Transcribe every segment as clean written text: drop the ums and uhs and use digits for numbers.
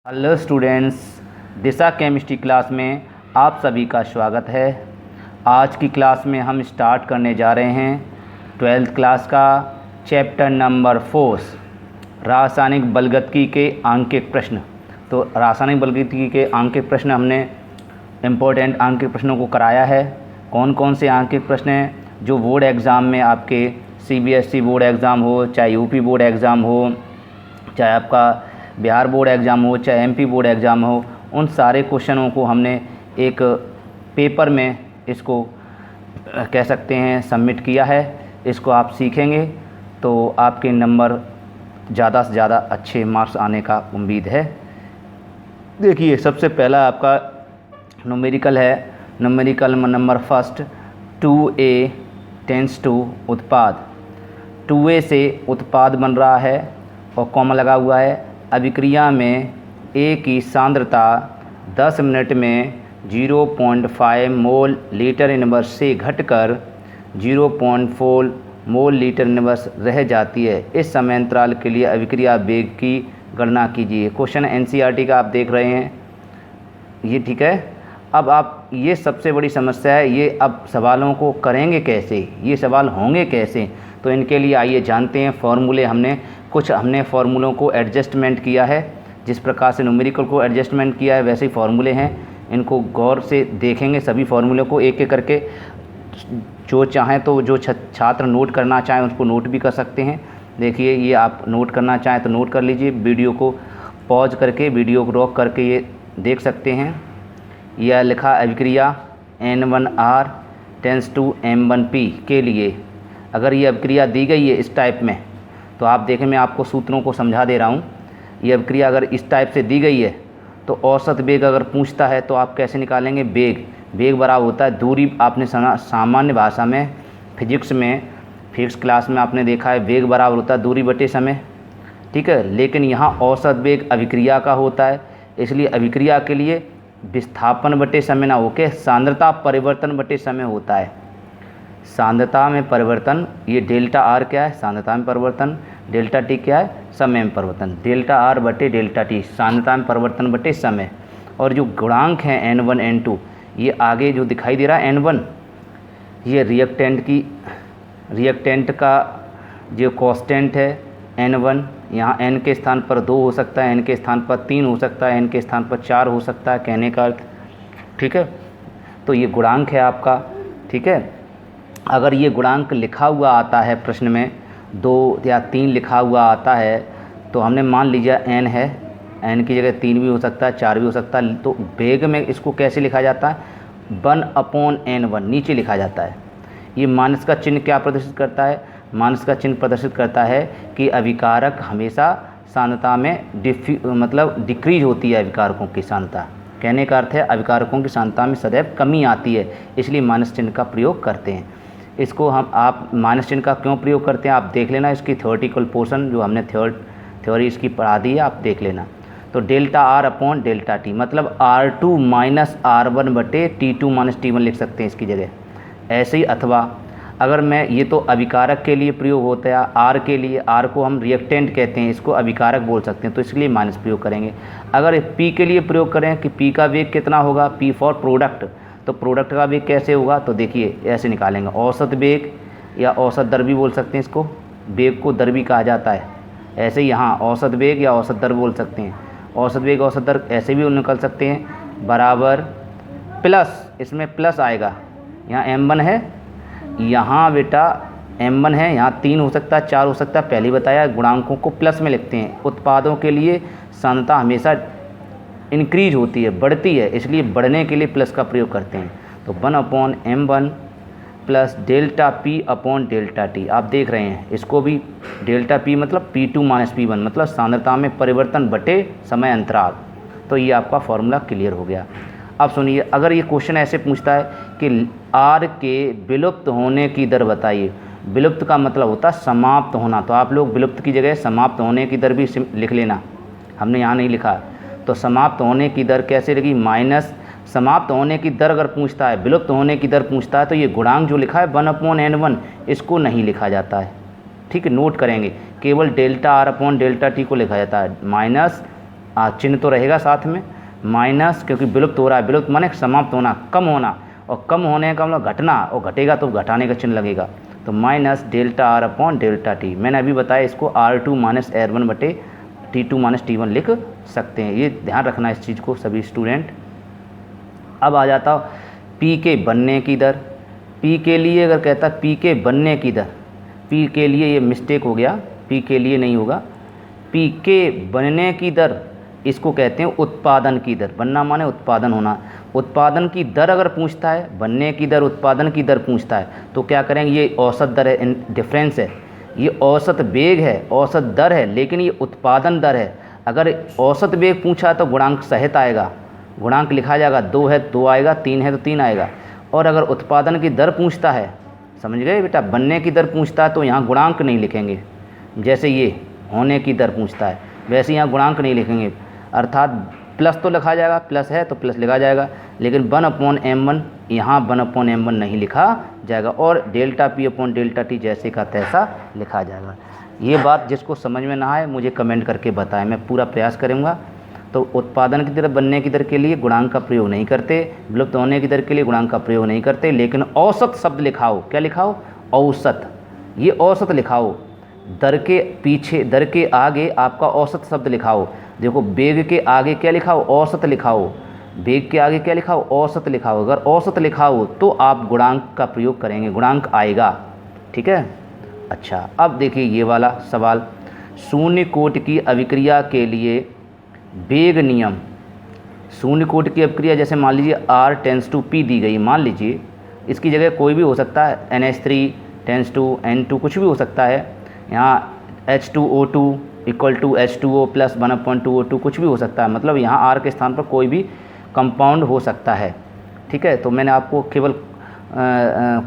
Hello students, दिशा chemistry class में आप सभी का स्वागत है। आज की क्लास में हम स्टार्ट करने जा रहे हैं 12th क्लास का चैप्टर नंबर 4 रासायनिक बलगतिकी के आंकिक प्रश्न। तो रासायनिक बलगतिकी के आंकिक प्रश्न हमने इम्पोर्टेंट आंकिक प्रश्नों को कराया है। कौन कौन से आंकिक प्रश्न हैं जो बोर्ड एग्ज़ाम में आपके CBSE बोर्ड एग्ज़ाम हो, चाहे UP बोर्ड एग्ज़ाम हो, चाहे आपका बिहार बोर्ड एग्ज़ाम हो, चाहे MP बोर्ड एग्ज़ाम हो, उन सारे क्वेश्चनों को हमने एक पेपर में इसको कह सकते हैं सबमिट किया है। इसको आप सीखेंगे तो आपके नंबर ज़्यादा से ज़्यादा अच्छे मार्क्स आने का उम्मीद है। देखिए, सबसे पहला आपका न्यूमेरिकल है। Numerical number first 2A tends to उत्पाद। 2A से उत्पाद बन रहा है और कॉमा लगा हुआ है। अभिक्रिया में A की सांद्रता 10 मिनट में 0.5 मोल लीटर इनवर्स से घटकर 0.4 मोल लीटर इनवर्स रह जाती है। इस समय अंतराल के लिए अभिक्रिया वेग की गणना कीजिए। क्वेश्चन NCERT का आप देख रहे हैं, ये ठीक है। अब आप ये सबसे बड़ी समस्या है, ये अब सवालों को करेंगे कैसे, ये सवाल होंगे कैसे। तो इनके लिए आइए जानते हैं फॉर्मूले। हमने फार्मूलों को एडजस्टमेंट किया है। जिस प्रकार से न्यूमेरिकल को एडजस्टमेंट किया है वैसे ही फार्मूले हैं। इनको गौर से देखेंगे, सभी फार्मूलों को एक एक करके। जो चाहें तो जो छात्र नोट करना चाहें उसको नोट भी कर सकते हैं। देखिए, ये आप नोट करना चाहें तो नोट कर लीजिए। वीडियो को पॉज करके, वीडियो को रोक करके ये देख सकते हैं। यह लिखा अभिक्रिया N1R टेंस टू M1P के लिए अगर ये अभिक्रिया दी गई है इस टाइप में, तो आप देखें, मैं आपको सूत्रों को समझा दे रहा हूँ। ये अभिक्रिया अगर इस टाइप से दी गई है तो औसत वेग अगर पूछता है तो आप कैसे निकालेंगे। वेग बराबर होता है दूरी। आपने सामान्य भाषा में फिजिक्स क्लास में आपने देखा है, वेग बराबर होता है दूरी बटे समय, ठीक है। लेकिन यहाँ औसत वेग अभिक्रिया का होता है, इसलिए अभिक्रिया के लिए विस्थापन बटे समय ना होकर सांद्रता परिवर्तन बटे समय होता है। सांद्रता में परिवर्तन, ये डेल्टा आर क्या है, सांद्रता में परिवर्तन। डेल्टा टी क्या है, समय में परिवर्तन। डेल्टा आर बटे डेल्टा टी, सांद्रता में परिवर्तन बटे समय। और जो गुणांक हैं N1 N2, ये आगे जो दिखाई दे रहा है N1, ये रिएक्टेंट का जो कांस्टेंट है N1। यहाँ N के स्थान पर 2 हो सकता है, N के स्थान पर 3 हो सकता है, N के स्थान पर 4 हो सकता है, कहने का अर्थ, ठीक है। तो ये गुणांक है आपका, ठीक है। अगर ये गुणांक लिखा हुआ आता है प्रश्न में 2 या 3 लिखा हुआ आता है, तो हमने मान लीजिए N है, N की जगह 3 भी हो सकता है, 4 भी हो सकता है। तो वेग में इसको कैसे लिखा जाता है, 1/N1 नीचे लिखा जाता है। ये माइनस का चिन्ह क्या प्रदर्शित करता है, माइनस का चिन्ह प्रदर्शित करता है कि अभिकारक हमेशा सांद्रता में डिक्रीज होती है। अभिकारकों की सांद्रता, कहने का अर्थ है अभिकारकों की सांद्रता में सदैव कमी आती है, इसलिए माइनस चिन्ह का प्रयोग करते हैं। इसको आप माइनस चिन्ह का क्यों प्रयोग करते हैं आप देख लेना। इसकी थ्योरेटिकल पोर्शन जो हमने थ्योरी इसकी पढ़ा दी है, आप देख लेना। तो delta R upon delta T मतलब R2 माइनस R1 बटे T2 माइनस T1 लिख सकते हैं इसकी जगह। ऐसे ही अथवा अगर मैं, ये तो अभिकारक के लिए प्रयोग होता है, R के लिए, R को हम रिएक्टेंट कहते हैं, इसको अभिकारक बोल सकते हैं, तो इसलिए माइनस प्रयोग करेंगे। अगर P के लिए प्रयोग करें कि P का वेग कितना होगा, P फॉर प्रोडक्ट, तो प्रोडक्ट का वेग कैसे होगा, तो देखिए ऐसे निकालेंगे। औसत वेग या औसत दर भी बोल सकते हैं इसको, वेग को दर भी कहा जाता है। ऐसे ही यहाँ औसत वेग या औसत दर बोल सकते हैं। औसत वेग औसत दर ऐसे भी निकल सकते हैं, बराबर प्लस, इसमें प्लस आएगा। यहाँ M1 है, यहाँ बेटा M1 है, यहाँ 3 हो सकता है, 4 हो सकता है। पहले बताया गुणांकों को प्लस में लिखते हैं। उत्पादों के लिए सांद्रता हमेशा इंक्रीज होती है, बढ़ती है, इसलिए बढ़ने के लिए प्लस का प्रयोग करते हैं। तो 1/M1 plus delta P upon delta T. आप देख रहे हैं इसको भी, डेल्टा P मतलब P2 माइनस P1 मतलब सांद्रता में परिवर्तन बटे समय अंतराल। तो ये आपका फॉर्मूला क्लियर हो गया। अब सुनिए, अगर ये क्वेश्चन ऐसे पूछता है कि R के विलुप्त होने की दर बताइए। विलुप्त का मतलब होता है समाप्त होना, तो आप लोग विलुप्त की जगह समाप्त होने की दर भी लिख लेना, हमने यहाँ नहीं लिखा। तो समाप्त होने की दर कैसे लगी, माइनस समाप्त होने की दर अगर पूछता है, विलुप्त होने की दर पूछता है, तो ये गुणांक जो लिखा है 1/N1 इसको नहीं लिखा जाता है, ठीक है। नोट करेंगे, केवल delta R upon delta T को लिखा जाता है, माइनस चिन्ह तो रहेगा साथ में, माइनस क्योंकि विलुप्त हो रहा है, विलुप्त माने समाप्त होना, कम होना, और कम होने का मतलब घटना, और घटेगा तो घटाने का चिन्ह लगेगा, तो minus delta R upon delta T. मैंने अभी बताया इसको R2 माइनस R1 बटे T2 माइनस T1 लिख सकते हैं, ये ध्यान रखना इस चीज़ को सभी स्टूडेंट। अब आ जाता P के बनने की दर। P के लिए अगर कहता P के बनने की दर, P के लिए ये मिस्टेक हो गया, P के लिए नहीं होगा, P के बनने की दर इसको कहते हैं उत्पादन की दर। बनना माने उत्पादन होना। उत्पादन की दर अगर पूछता है, बनने की दर उत्पादन की दर पूछता है, तो क्या करेंगे, ये औसत दर है, डिफरेंस है, ये औसत वेग है, औसत दर है, लेकिन ये उत्पादन दर है। अगर औसत वेग पूछा तो गुणांक सहित आएगा, गुणांक लिखा जाएगा, 2 है 2 आएगा, 3 है तो 3 आएगा। और अगर उत्पादन की दर पूछता है, समझ गए बेटा, बनने की दर पूछता है तो यहाँ गुणांक नहीं लिखेंगे, जैसे ये होने की दर पूछता है वैसे यहाँ गुणांक नहीं लिखेंगे, अर्थात प्लस तो लिखा जाएगा, प्लस है तो प्लस लिखा जाएगा, लेकिन 1/m1 यहाँ 1/m1 नहीं लिखा जाएगा, और delta P upon delta T जैसे का तैसा लिखा जाएगा। ये बात जिसको समझ में ना आए मुझे कमेंट करके बताएं, मैं पूरा प्रयास करूँगा। तो उत्पादन की दर, बनने की दर के लिए गुणांक का प्रयोग नहीं करते, विलुप्त होने की दर के लिए गुणांक का प्रयोग नहीं करते, लेकिन औसत शब्द लिखाओ। क्या लिखाओ? औसत। ये औसत लिखाओ, दर के पीछे, दर के आगे आपका औसत शब्द लिखाओ। देखो वेग के आगे क्या लिखाओ? औसत लिखाओ। वेग के आगे क्या लिखाओ? औसत लिखाओ। अगर औसत लिखाओ तो आप गुणांक का प्रयोग करेंगे, गुणांक आएगा। ठीक है। अच्छा, अब देखिए ये वाला सवाल, शून्य कोटि की अभिक्रिया के लिए वेग नियम। शून्य कोटि की अभिक्रिया जैसे मान लीजिए R टेंस टू P दी गई, मान लीजिए इसकी जगह कोई भी हो सकता है, NH3 टेंस टू N2 कुछ भी हो सकता है। यहाँ H2O2 equal to H2O plus 1/2O2 कुछ भी हो सकता है, मतलब यहाँ R के स्थान पर कोई भी कंपाउंड हो सकता है। ठीक है, तो मैंने आपको केवल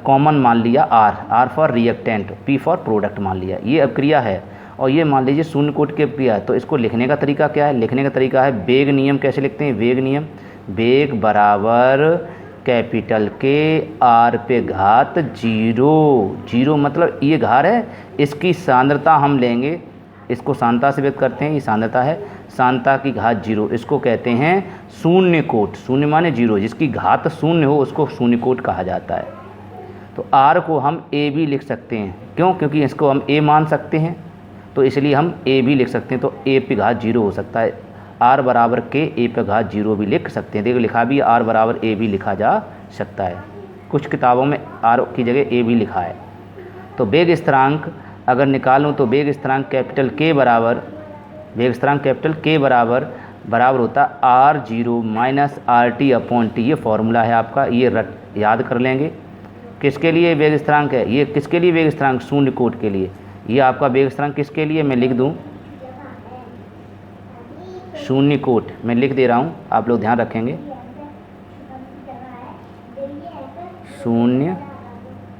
कॉमन मान लिया R for reactant, P for product मान लिया। ये अभिक्रिया है, और ये मान लीजिए शून्य कोटि की अभिक्रिया है। तो इसको लिखने का तरीका क्या है? लिखने का तरीका है वेग नियम। कैसे लिखते हैं? वेग नियम, वेग बराबर कैपिटल के R पे घात 0 मतलब ये घार है, इसकी सांद्रता हम लेंगे, इसको सांद्रता से व्यक्त करते हैं, ये सांद्रता है, सांद्रता की घात 0, इसको कहते हैं शून्य कोटि। शून्य माने 0, जिसकी घात शून्य हो उसको शून्य कोटि कहा जाता है। तो R को हम A भी लिख सकते हैं, क्यों? क्योंकि इसको हम A मान सकते हैं, तो इसलिए हम A भी लिख सकते हैं। तो A पे घात 0 हो सकता है, R बराबर के A पे घात 0 भी लिख सकते हैं। देखो लिखा भी R बराबर A भी लिखा जा सकता है, कुछ किताबों में R की जगह A भी लिखा है। तो वेग स्थिरांक अगर निकालूं तो वेग स्थिरांक कैपिटल K बराबर, वेग स्थिरांक कैपिटल K बराबर होता R0 minus RT upon T। ये फॉर्मूला है आपका, ये याद कर लेंगे। किसके लिए वेग स्थिरांक है? ये किसके लिए वेग स्थिरांक? शून्य कोटि के लिए। ये आपका वेग स्थिरांक किसके लिए? मैं लिख दूं, शून्य कोटि मैं लिख दे रहा हूं, आप लोग ध्यान रखेंगे, शून्य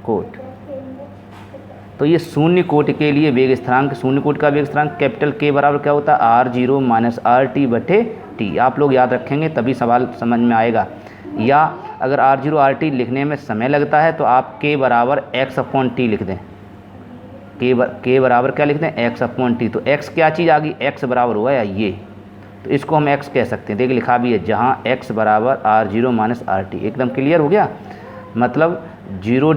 कोटि। तो ये शून्य कोटि के लिए वेग स्थिरांक, शून्य कोटि का वेग स्थिरांक कैपिटल K बराबर क्या होता है? R0 माइनस RT बटे T। आप लोग याद रखेंगे तभी सवाल समझ में आएगा। या अगर R0 RT लिखने में समय लगता है तो आप K बराबर X अपॉन T लिख दें। K बराबर क्या लिख दें? X upon T। तो X क्या चीज़ आ गई? X बराबर हुआ या ये, तो इसको हम X कह सकते हैं। देखिए लिखा भी है, जहाँ X बराबर R0 माइनस RT। एकदम क्लियर हो गया। मतलब 0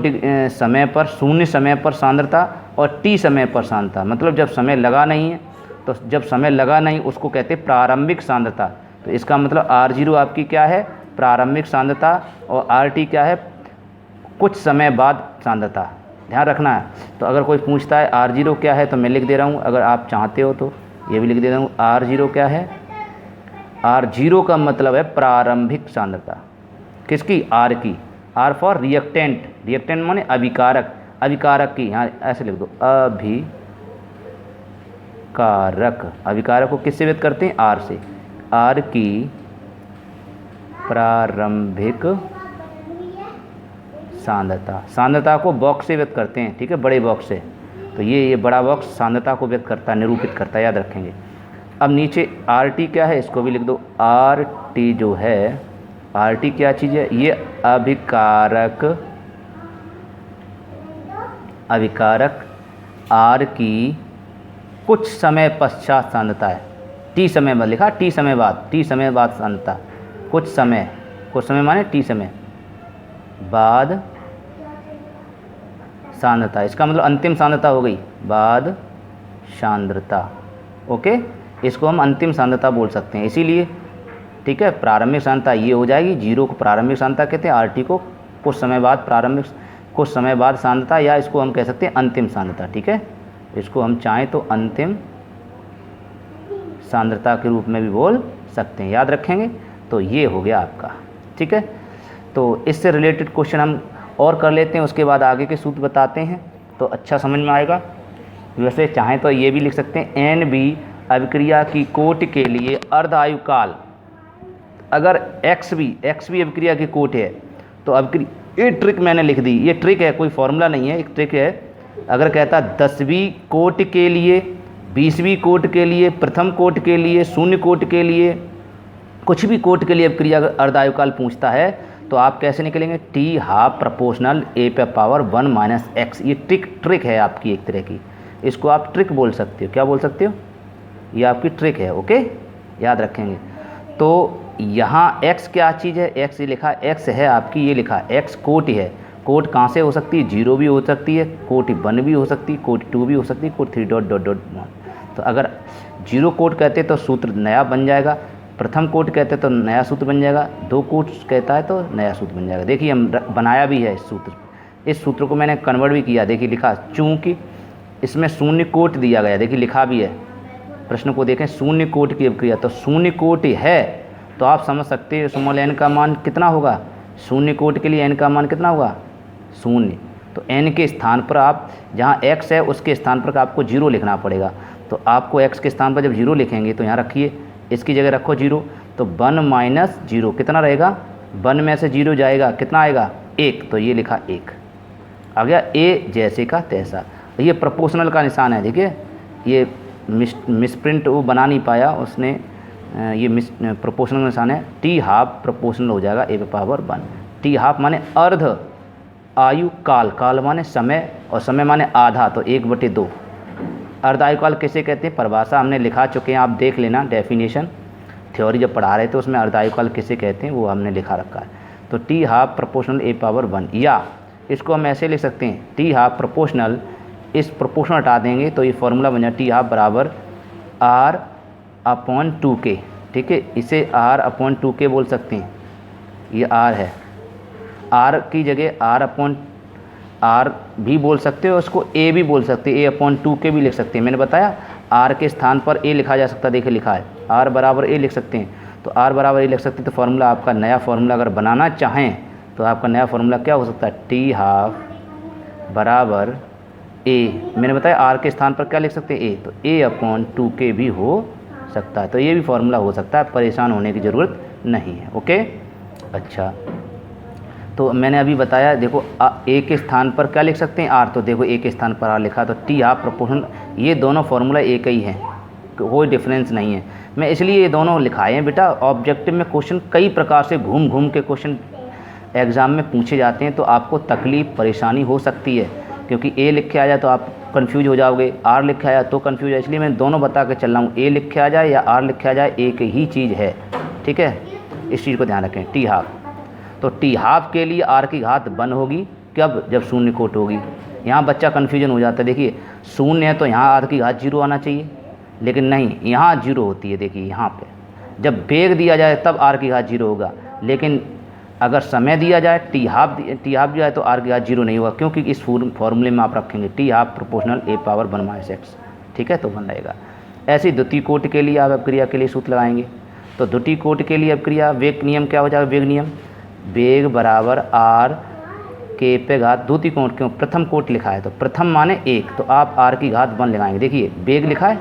समय पर, शून्य समय पर सांद्रता और T समय पर सांद्रता, मतलब जब समय लगा नहीं है, तो जब समय लगा नहीं उसको कहते हैं प्रारंभिक सांद्रता। तो इसका मतलब R0 आपकी क्या है? प्रारंभिक सांद्रता, और RT क्या है? कुछ समय बाद सांद्रता। ध्यान रखना है। तो अगर कोई पूछता है R0 क्या है तो मैं लिख दे रहा हूँ, अगर आप चाहते हो तो ये भी लिख दे रहा हूँ। R0 क्या है? R0 का मतलब है प्रारंभिक सांद्रता। किसकी? R की। R फॉर रिएक्टेंट, रिएक्टेंट माने अभिकारक, अभिकारक की, यहाँ ऐसे लिख दो, अभिकारक। अभिकारक को किससे व्यक्त करते हैं? R से। R की प्रारंभिक सांद्रता, सांद्रता को बॉक्स से व्यक्त करते हैं, ठीक है, बड़े बॉक्स से। तो ये बड़ा बॉक्स सांद्रता को व्यक्त करता है, निरूपित करता है, याद रखेंगे। अब नीचे RT क्या है, इसको भी लिख दो। RT जो है, RT क्या चीज़ है? ये अभिकारक, अभिकारक R की कुछ समय पश्चात सांद्रता है। टी समय बाद लिखा, टी समय बाद सांद्रता, कुछ समय माने टी समय बाद सांद्रता, इसका मतलब अंतिम सांद्रता हो गई, बाद सांद्रता। ओके, इसको हम अंतिम सांद्रता बोल सकते हैं, इसीलिए ठीक है। प्रारंभिक सांद्रता ये हो जाएगी, जीरो को प्रारंभिक सांद्रता कहते हैं, आरटी को कुछ समय बाद सांद्रता, या इसको हम कह सकते हैं अंतिम सांद्रता। ठीक है, इसको हम चाहें तो अंतिम सांद्रता के रूप में भी बोल सकते हैं, याद रखेंगे। तो ये हो गया आपका। ठीक है, तो इससे रिलेटेड क्वेश्चन हम और कर लेते हैं, उसके बाद आगे के सूत्र बताते हैं तो अच्छा समझ में आएगा। वैसे चाहें तो ये भी लिख सकते हैं, एन बी अभिक्रिया की कोट के लिए अर्ध आयु काल, अगर एक्स भी अभिक्रिया की कोट है तो अभिक्रिया, ये ट्रिक मैंने लिख दी, ये ट्रिक है, कोई फॉर्मूला नहीं है, एक ट्रिक है। अगर कहता 10वीं कोट के लिए, 20वीं कोट के लिए, प्रथम कोट के लिए, शून्य कोट के लिए, कुछ भी कोट के लिए अभिक्रिया अर्ध आयु काल पूछता है तो आप कैसे निकलेंगे, टी हाफ प्रोपोर्शनल ए पे पावर 1 माइनस एक्स। ये ट्रिक है आपकी एक तरह की, इसको आप ट्रिक बोल सकते हो। क्या बोल सकते हो, ये आपकी ट्रिक है। ओके, याद रखेंगे। तो यहाँ x क्या चीज़ है, x ये लिखा, x है आपकी, ये लिखा x कोटि है। कोट कहाँ से हो सकती है, 0 भी हो सकती है, कोटि 1 भी हो सकती है, कोटि 2 भी हो सकती है, कोटि 3 ... तो अगर 0 कोट कहते तो सूत्र नया बन जाएगा, प्रथम कोट कहते तो नया सूत्र बन जाएगा, 2 कोट कहता है तो नया सूत्र बन जाएगा। देखिए हम बनाया भी है इस सूत्र को मैंने कन्वर्ट भी किया। देखिए लिखा, चूँकि इसमें शून्य कोट दिया गया, देखिए लिखा भी है, प्रश्न को देखें, शून्य कोट की अभिक्रिया, तो शून्य कोट है तो आप समझ सकते हैं स्मॉल n का मान कितना होगा, शून्य कोट के लिए n का मान कितना होगा, 0। तो n के स्थान पर आप जहाँ x है उसके स्थान पर आपको 0 लिखना पड़ेगा। तो आपको x के स्थान पर जब 0 लिखेंगे तो यहाँ रखिए, इसकी जगह रखो 0, तो 1 माइनस 0 कितना रहेगा, 1 में से 0 जाएगा, कितना आएगा, 1। तो ये लिखा 1 आ गया, a जैसे का तैसा। ये प्रोपोर्शनल का निशान है, देखिए ये मिसप्रिंट वो बना नहीं पाया उसने, ये प्रोपोर्शनल निशान है, टी हाफ प्रोपोर्शनल हो जाएगा ए पे पावर 1। टी हाफ माने अर्ध आयु काल, काल माने समय और समय माने आधा, तो 1/2। अर्ध आयु काल किसे कहते हैं, परिभाषा हमने लिखा चुके हैं, आप देख लेना, डेफिनेशन थ्योरी जब पढ़ा रहे थे उसमें अर्ध आयु काल किसे कहते हैं वो हमने लिखा रखा है। तो टी हाफ प्रोपोर्शनल ए पावर 1, या इसको हम ऐसे लिख सकते हैं, टी हाफ प्रोपोर्शनल, इस प्रोपोर्शनल हटा देंगे तो ये फॉर्मूला बन जाए टी हाफ बराबर r/2k। ठीक है, इसे r/2k बोल सकते हैं, ये r है, r की जगह r भी बोल सकते हो, उसको a भी बोल सकते हैं, a/2k भी लिख सकते हैं। मैंने बताया r के स्थान पर a लिखा जा सकता है, देखिए लिखा है r बराबर a लिख सकते हैं, तो r बराबर a लिख सकते हैं। तो फार्मूला आपका नया फार्मूला अगर बनाना चाहें तो आपका नया फार्मूला क्या हो सकता है, टी हाफ बराबर a, मैंने बताया r के स्थान पर क्या लिख सकते हैं, a, तो a/2k भी हो सकता है। तो ये भी फार्मूला हो सकता है, परेशान होने की ज़रूरत नहीं है। ओके, अच्छा, तो मैंने अभी बताया, देखो a के स्थान पर क्या लिख सकते हैं, r, तो देखो a के स्थान पर r लिखा, तो टी हाफ प्रोपोर्शनल, ये दोनों फार्मूला एक ही हैं, कोई डिफरेंस नहीं है। मैं इसलिए ये दोनों लिखाए हैं बेटा, ऑब्जेक्टिव में क्वेश्चन कई प्रकार से घूम घूम के क्वेश्चन एग्ज़ाम में पूछे जाते हैं, तो आपको तकलीफ़ परेशानी हो सकती है, क्योंकि a लिख के आ जाए तो आप कंफ्यूज हो जाओगे, r लिख के आ जाए तो कंफ्यूज है, इसलिए मैं दोनों बता के चल रहा हूँ, a लिख के आ जाए या r लिख के आ जाए एक ही चीज़ है। ठीक है, इस चीज़ को ध्यान रखें। टी हाफ, तो टी हाफ के लिए r की घात 1 होगी, कब, जब शून्य कोट होगी। यहाँ बच्चा कन्फ्यूजन हो जाता है, देखिए शून्य है तो यहाँ r की घात 0 आना चाहिए, लेकिन नहीं, यहाँ 0 होती है। देखिए यहाँ पे जब वेग दिया जाए तब r की घात 0 होगा, लेकिन अगर समय दिया जाए टी हाफ दिया जाए तो r की घात 0 नहीं होगा, क्योंकि इस फॉर्मूले में आप रखेंगे T half proportional a power 1 minus x। ठीक है, तो बन रहेगा। ऐसी द्वितीय कोट के लिए आप अभिक्रिया के लिए सूत्र लगाएंगे, तो द्वितीय कोट के लिए अभिक्रिया वेग नियम क्या हो जाएगा, वेग नियम, वेग बराबर r के पे घात द्वितीय कोट, क्यों प्रथम कोट लिखा है तो प्रथम माने 1, तो आप r की घात 1 लगाएंगे। देखिए वेग लिखा है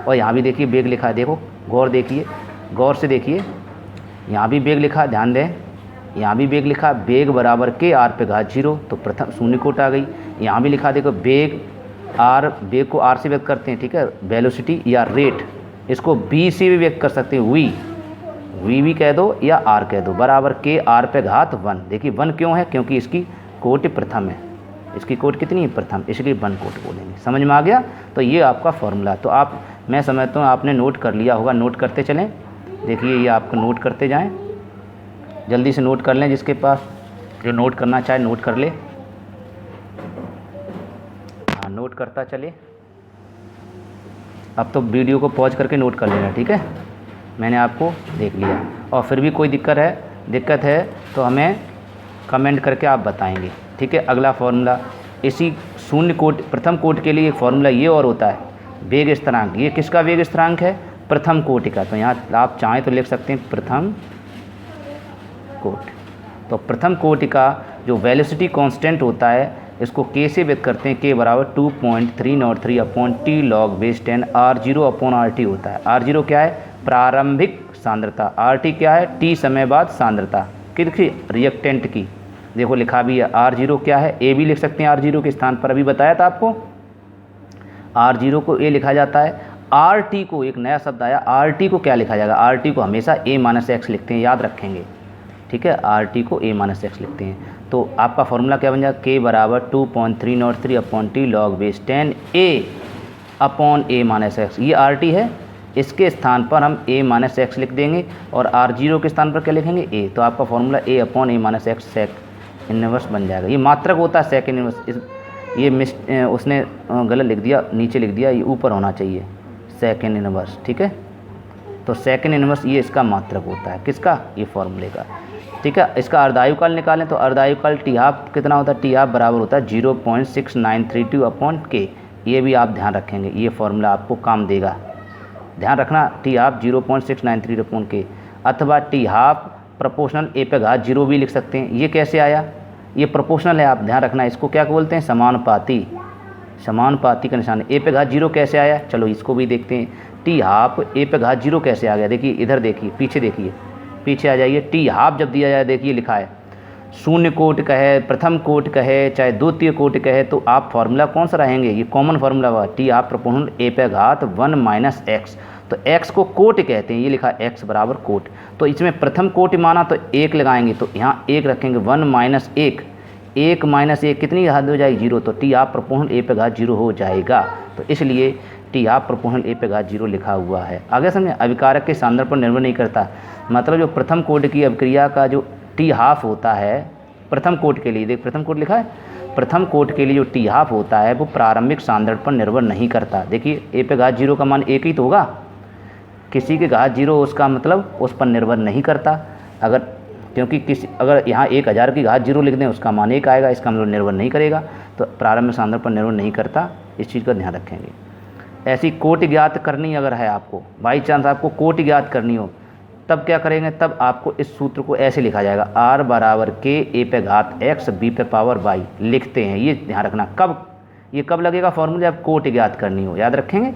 और यहाँ भी देखिए वेग लिखा है, देखो गौर से देखिए, यहाँ भी वेग लिखा है, ध्यान दें, यहाँ भी वेग लिखा, वेग बराबर के r पे घात 0, तो प्रथम शून्य कोट आ गई। यहाँ भी लिखा, देखो वेग वेग को r से व्यक्त करते हैं, ठीक है, वेलोसिटी या रेट, इसको b से भी व्यक्त कर सकते हैं, v भी कह दो या r कह दो, बराबर के r पे घात 1। देखिए 1 क्यों है, क्योंकि इसकी कोटि प्रथम है, इसकी कोट कितनी है प्रथम, इसलिए 1 कोट बोलेंगे। समझ में आ गया। तो ये आपका फॉर्मूला, तो आप मैं समझता हूँ आपने नोट कर लिया होगा, नोट करते चलें। देखिए ये आपको नोट करते जाएं, जल्दी से नोट कर लें, जिसके पास जो नोट करना चाहे नोट कर ले। हाँ नोट करता चले। अब तो वीडियो को पॉज करके नोट कर लेना, ठीक है। मैंने आपको देख लिया, और फिर भी कोई दिक्कत है तो हमें कमेंट करके आप बताएंगे, ठीक है। अगला फॉर्मूला, इसी शून्य कोट प्रथम कोट के लिए एक फॉर्मूला ये और होता है, वेग स्थिरांक। ये किसका वेग स्थिरांक है, प्रथम कोटि का। तो यहाँ आप चाहें तो लिख सकते हैं प्रथम कोटि। तो प्रथम कोटि का जो वेलोसिटी कांस्टेंट होता है, इसको के से व्यक्त करते हैं, के बराबर 2.303 upon T log base 10 r0 upon RT होता है। r0 क्या है, प्रारंभिक सांद्रता, RT क्या है, टी समय बाद सांद्रता किसकी, रिएक्टेंट की। देखो लिखा भी है, r0 क्या है, a भी लिख सकते हैं r0 के स्थान पर, अभी बताया था आपको। r0 को a लिखा जाता है, RT को एक नया शब्द आया, RT को क्या लिखा जाएगा, RT को हमेशा a-x लिखते हैं, याद रखेंगे, ठीक है। RT को a-x लिखते हैं। तो आपका फॉर्मूला क्या बन जाएगा, k बराबर 2.303 upon T log base 10 a upon a-x। ये RT है, इसके स्थान पर हम a-x लिख देंगे, और r0 के स्थान पर क्या लिखेंगे, a। तो आपका formula a upon a-x sec inverse बन जाएगा। ये मात्रक होता है सेक इनवर्स, ये उसने गलत लिख दिया, नीचे लिख दिया, ये ऊपर होना चाहिए सेकंड इनवर्स, ठीक है। तो सेकंड इनवर्स ये इसका मात्रक होता है, किसका, ये फॉर्मूले का, ठीक है। इसका अर्धायुकाल निकालें तो अर्धायुकाल टी हाफ कितना होता है, टी हाफ बराबर होता है 0.6932 अपॉन के। ये भी आप ध्यान रखेंगे, ये फॉर्मूला आपको काम देगा, ध्यान रखना। टी हाफ 0.693 अपॉन के, अथवा टी हाफ प्रोपोर्शनल ए पे घात 0 भी लिख सकते हैं। ये कैसे आया, ये प्रोपोर्शनल है, आप ध्यान रखना। इसको क्या बोलते हैं, समानुपाती, समानुपाती का निशान। ए पे घात 0 कैसे आया, चलो इसको भी देखते हैं। टी हाफ ए पे घात 0 कैसे आ गया, देखिए इधर देखिए, पीछे देखिए, पीछे आ जाइए। टी हाफ जब दिया जाए, देखिए लिखा है शून्य कोट कहे, प्रथम कोट कहे, चाहे द्वितीय कोट कहे, तो आप फॉर्मूला कौन सा रहेंगे, ये कॉमन फार्मूला हुआ, टी हाफ प्रोपोर्शनल ए पे घात 1 माइनस एक्स। तो x को कोट कहते हैं, ये लिखा x बराबर कोट। तो इसमें प्रथम कोट माना तो 1 लगाएंगे, तो यहाँ 1 रखेंगे, 1 माइनस 1, 1 माइनस 1 कितनी घात हो जाएगी, 0। तो टी हाफ प्रोपोर्शनल ए पे घात 0 हो जाएगा। तो इसलिए टी हाफ प्रोपोर्शनल ए पे घात 0 लिखा हुआ है। आगे समझे, अभिकारक के सांद्रण पर निर्भर नहीं करता, मतलब जो प्रथम कोट की अभिक्रिया का जो टी हाफ होता है प्रथम कोट के लिए, देख प्रथम कोट लिखा है, प्रथम कोट के लिए जो टी हाफ होता है वो प्रारंभिक सांद्रण पर निर्भर नहीं करता। देखिए ए पे घात 0 का मान 1 ही तो होगा, किसी के घात 0 उसका मतलब उस पर निर्भर नहीं करता। अगर क्योंकि अगर यहाँ 1000 की घात 0 लिख दें, उसका मान 1 आएगा, इसका मतलब निर्भर नहीं करेगा। तो प्रारंभिक सांद्रण पर निर्भर नहीं करता, इस चीज़ का ध्यान रखेंगे। ऐसी कोट ज्ञात करनी अगर है आपको, बाई चांस आपको कोट ज्ञात करनी हो, तब क्या करेंगे, तब आपको इस सूत्र को ऐसे लिखा जाएगा, r बराबर के ए पे घात x b पे पावर y लिखते हैं। ये ध्यान रखना, ये कब लगेगा फॉर्मूला, जब कोट ज्ञात करनी हो, याद रखेंगे।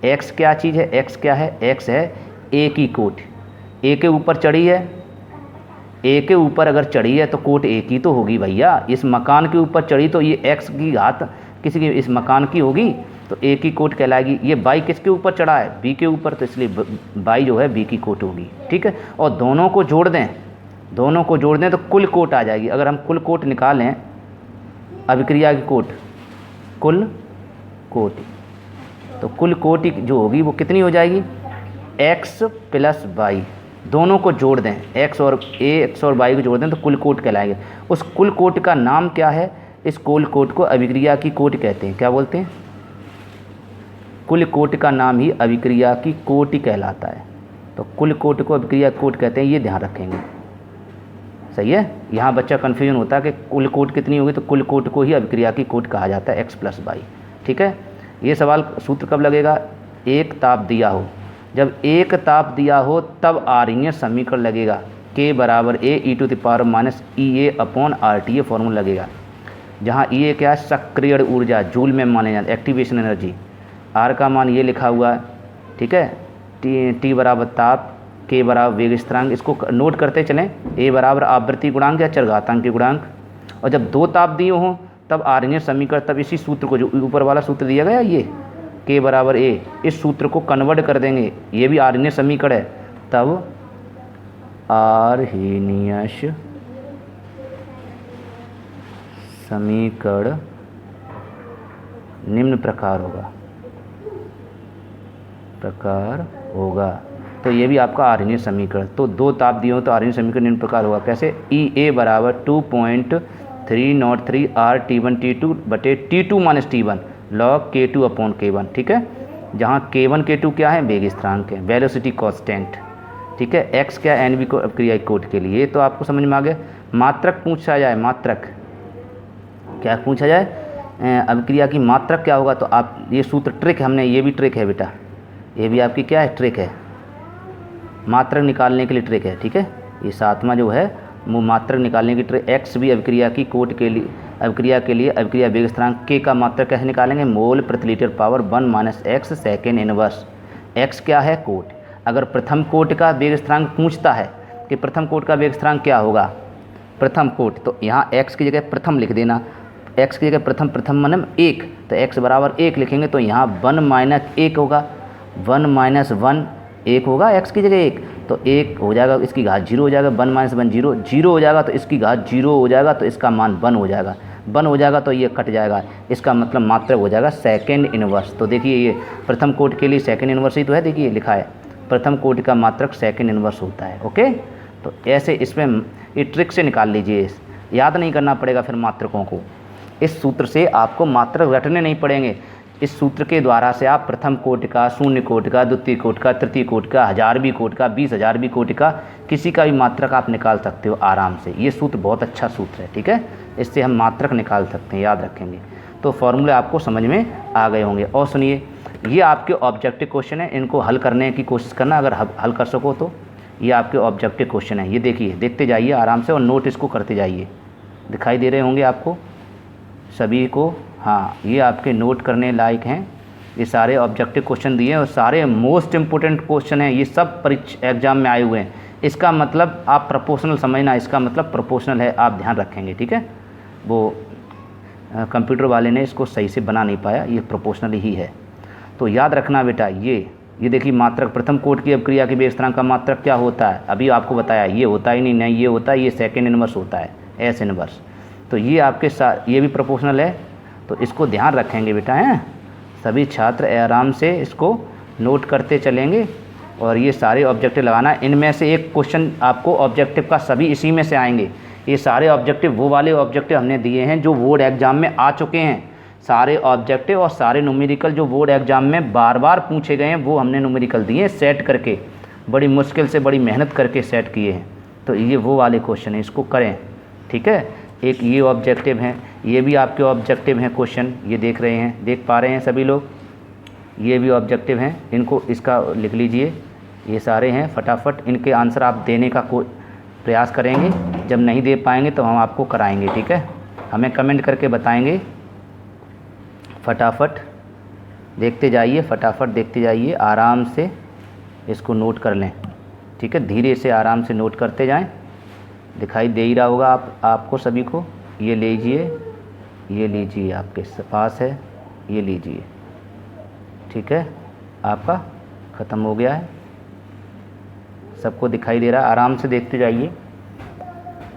x क्या चीज़ है, x क्या है, x है a की कोट, a के ऊपर चढ़ी है, a के ऊपर अगर चढ़ी है तो कोट a की तो होगी भैया। इस मकान के ऊपर चढ़ी तो ये x की घात किसी की इस मकान की होगी, तो a की कोट कहलाएगी। ये y किसके ऊपर चढ़ा है, b के ऊपर, तो इसलिए y जो है b की कोट होगी, ठीक है। और दोनों को जोड़ दें, दोनों को जोड़ दें तो कुल कोट आ जाएगी। अगर हम कुल कोट निकालें, अभिक्रिया की कोट, कुल कोट, तो कुल कोटि जो होगी वो कितनी हो जाएगी, x प्लस y, दोनों को जोड़ दें, x और y को जोड़ दें तो कुल कोट कहलाएंगे। उस कुल कोट का नाम क्या है, इस कुल कोट को अभिक्रिया की कोट कहते हैं। क्या बोलते हैं, कुल कोट का नाम ही अभिक्रिया की कोटि कहलाता है। तो कुल कोट को अभिक्रिया कोट कहते हैं, ये ध्यान रखेंगे, सही है। यहाँ बच्चा कन्फ्यूजन होता है कि कुल कोट कितनी होगी, तो कुल कोट को ही अभिक्रिया की कोट कहा जाता है, x प्लस y, ठीक है। ये सवाल सूत्र कब लगेगा, एक ताप दिया हो, जब एक ताप दिया हो तब आर्यन समीकरण लगेगा, k बराबर a e to the power minus E A upon RT, ये फॉर्मूला लगेगा। जहाँ ई ए क्या है, सक्रिय ऊर्जा, जूल में माने जाते, एक्टिवेशन एनर्जी। R का मान ये लिखा हुआ है, ठीक है। T बराबर ताप, K बराबर वेग स्थिरांक, इसको नोट करते चलें। A बराबर आवृत्ति गुणांक या चरघातांक के गुणांक। और जब दो ताप दिए हों तब आर्यन समीकरण, तब इसी सूत्र को, जो ऊपर वाला सूत्र दिया गया ये K बराबर A, इस सूत्र को कन्वर्ट कर देंगे, ये भी आर्यन समीकरण है, तब आर्हेनियस समीकरण निम्न प्रकार होगा। तो ये भी आपका आर्यनीय समीकरण, तो दो ताप दिए हो तो आर्यनीय समीकरण निम्न प्रकार होगा। कैसे? EA बराबर 2.303 R T1 बटे T2 minus T1 log K2 upon K1। ठीक है, जहाँ K1 K2 क्या है? वेग स्थिरांक है, वेलोसिटी कांस्टेंट। ठीक है, x क्या? NV को अभिक्रिया कोट के लिए, तो आपको समझ में आ गया। मात्रक पूछा जाए, मात्रक क्या पूछा जाए? अभिक्रिया की मात्रक क्या होगा? तो आप ये सूत्र ट्रिक हमने, ये भी ट्रिक है बेटा, ये भी आपकी क्या है? ट्रिक है, मात्रक निकालने के लिए ट्रिक है। ठीक है, ये सातवां जो है वो मात्रक निकालने की ट्रिक। एक्स भी अभिक्रिया की कोट के लिए, अभिक्रिया के लिए अभिक्रिया वेग स्थिरांक के का मात्रक कैसे निकालेंगे? मोल प्रति litre power 1 minus x second inverse. X क्या है? कोट। अगर प्रथम कोट का वेग स्थिरांक पूछता है कि प्रथम कोट का वेग स्थिरांक क्या होगा, प्रथम कोट, तो यहाँ एक्स की जगह प्रथम लिख देना। एक्स की जगह प्रथम माने 1, तो एक्स बराबर 1 लिखेंगे, तो यहाँ 1 माइनस 1 होगा, 1 माइनस 1 1 होगा, एक्स की जगह 1, तो 1 हो जाएगा, इसकी घात 0 हो जाएगा, 1 माइनस 1 0 0 हो जाएगा, तो इसकी घात 0 हो जाएगा, तो इसका मान 1 हो जाएगा, 1 हो जाएगा, तो ये कट जाएगा, इसका मतलब मात्रक हो जाएगा सेकेंड इनवर्स। तो देखिए ये प्रथम कोट के लिए सेकेंड इनवर्स ही तो है, देखिए लिखा है प्रथम कोट का मात्रक सेकेंड इनवर्स होता है। ओके, तो ऐसे इसमें ये ट्रिक से निकाल लीजिए, याद नहीं करना पड़ेगा फिर मात्रकों को। इस सूत्र से आपको मात्रक रटने नहीं पड़ेंगे। इस सूत्र के द्वारा से आप प्रथम कोटि का, शून्य कोटि का, द्वितीय कोटि का, तृतीय कोटि का, 1000वीं कोटि का, 20,000वीं कोटि का, किसी का भी मात्रक आप निकाल सकते हो आराम से। ये सूत्र बहुत अच्छा सूत्र है, ठीक है, इससे हम मात्रक निकाल सकते हैं, याद रखेंगे। तो फॉर्मूले आपको समझ में आ गए होंगे। और सुनिए, ये आपके ऑब्जेक्टिव क्वेश्चन है, इनको हल करने की कोशिश करना, अगर हल कर सको तो। ये आपके ऑब्जेक्टिव क्वेश्चन है, ये देखिए, देखते जाइए आराम से और नोट इसको करते जाइए। दिखाई दे रहे होंगे आपको सभी को? हाँ, ये आपके नोट करने लायक हैं। ये सारे ऑब्जेक्टिव क्वेश्चन दिए हैं और सारे मोस्ट इम्पोर्टेंट क्वेश्चन हैं, ये सब परीक्षा एग्जाम में आए हुए हैं। इसका मतलब आप प्रोपोर्शनल समझना, इसका मतलब प्रोपोर्शनल है, आप ध्यान रखेंगे, ठीक है। वो कंप्यूटर वाले ने इसको सही से बना नहीं पाया, ये प्रोपोर्शनल ही है। तो याद रखना बेटा, ये देखिए मात्रक, प्रथम कोट की अभिक्रिया के वेग स्थिरांक का मात्रक क्या होता है? अभी आपको बताया, ये होता ही नहीं, ये होता है, ये सेकेंड इनवर्स होता है, एस इनवर्स। तो ये आपके साथ, ये भी प्रोपोर्शनल है, तो इसको ध्यान रखेंगे बेटा, हैं सभी छात्र आराम से इसको नोट करते चलेंगे। और ये सारे ऑब्जेक्टिव लगाना, इनमें से एक क्वेश्चन आपको ऑब्जेक्टिव का सभी इसी में से आएंगे। ये सारे ऑब्जेक्टिव वो वाले ऑब्जेक्टिव हमने दिए हैं जो बोर्ड एग्जाम में आ चुके हैं, सारे ऑब्जेक्टिव और सारे न्यूमेरिकल जो बोर्ड एग्जाम में बार बार पूछे गए हैं, वो हमने न्यूमेरिकल दिए हैं सेट करके, बड़ी मुश्किल से, बड़ी मेहनत करके सेट किए हैं। तो ये वो वाले क्वेश्चन हैं, इसको करें, ठीक है। एक ये ऑब्जेक्टिव हैं, ये भी आपके ऑब्जेक्टिव हैं क्वेश्चन, ये देख रहे हैं, देख पा रहे हैं सभी लोग, ये भी ऑब्जेक्टिव हैं, इनको इसका लिख लीजिए, ये सारे हैं। फटाफट इनके आंसर आप देने का प्रयास करेंगे, जब नहीं दे पाएंगे तो हम आपको कराएंगे, ठीक है, हमें कमेंट करके बताएंगे। फटाफट देखते जाइए, फटाफट देखते जाइए, आराम से इसको नोट कर लें, ठीक है, धीरे से आराम से नोट करते जाएं। दिखाई दे ही रहा होगा आपको सभी को। ये लीजिए, ये लीजिए, आपके पास है, ये लीजिए, ठीक है, आपका ख़त्म हो गया है, सबको दिखाई दे रहा है। आराम से देखते जाइए,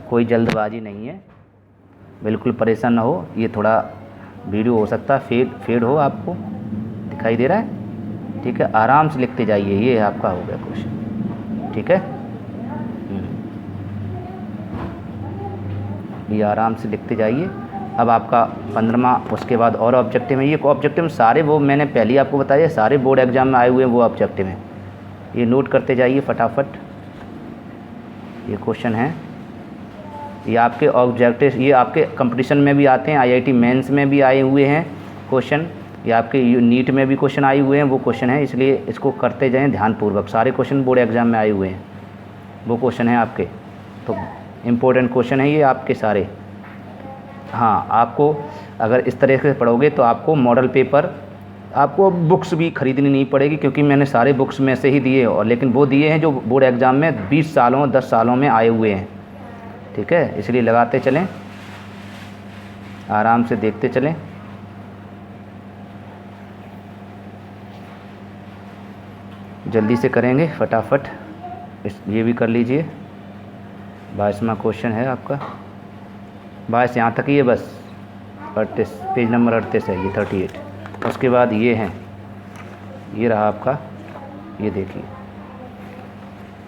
कोई जल्दबाजी नहीं है, बिल्कुल परेशान ना हो। ये थोड़ा वीडियो हो सकता है फेड हो, आपको दिखाई दे रहा है, ठीक है, आराम से लिखते जाइए। ये आपका हो गया क्वेश्चन, ठीक है, ये आराम से लिखते जाइए। अब आपका 15वां, उसके बाद और ऑब्जेक्टिव है। ये ऑब्जेक्टिव सारे वो मैंने पहले ही आपको बताया, सारे बोर्ड एग्जाम में आए हुए हैं वो ऑब्जेक्टिव हैं, ये नोट करते जाइए फटाफट। ये क्वेश्चन हैं, ये आपके ऑब्जेक्टिव, ये आपके कंपटीशन में भी आते हैं, IIT मेंस में भी आए हुए हैं क्वेश्चन, ये आपके नीट में भी क्वेश्चन आए हुए हैं, वो क्वेश्चन है, इसलिए इसको करते जाएं ध्यानपूर्वक। सारे क्वेश्चन बोर्ड एग्जाम में आए हुए हैं, वो क्वेश्चन हैं आपके, तो इम्पोर्टेंट क्वेश्चन है ये आपके सारे। हाँ, आपको अगर इस तरह से पढ़ोगे तो आपको मॉडल पेपर, आपको बुक्स भी ख़रीदनी नहीं पड़ेगी, क्योंकि मैंने सारे बुक्स में से ही दिए, और लेकिन वो दिए हैं जो बोर्ड एग्ज़ाम में 20 सालों 10 सालों में आए हुए हैं, ठीक है, इसलिए लगाते चलें, आराम से देखते चलें। जल्दी से करेंगे फटाफट, ये भी कर लीजिए। 22वां क्वेश्चन है आपका, 22 यहाँ तक ही है बस, 38, पेज नंबर 38 है ये, 38। उसके बाद ये हैं, ये रहा आपका, ये देखिए,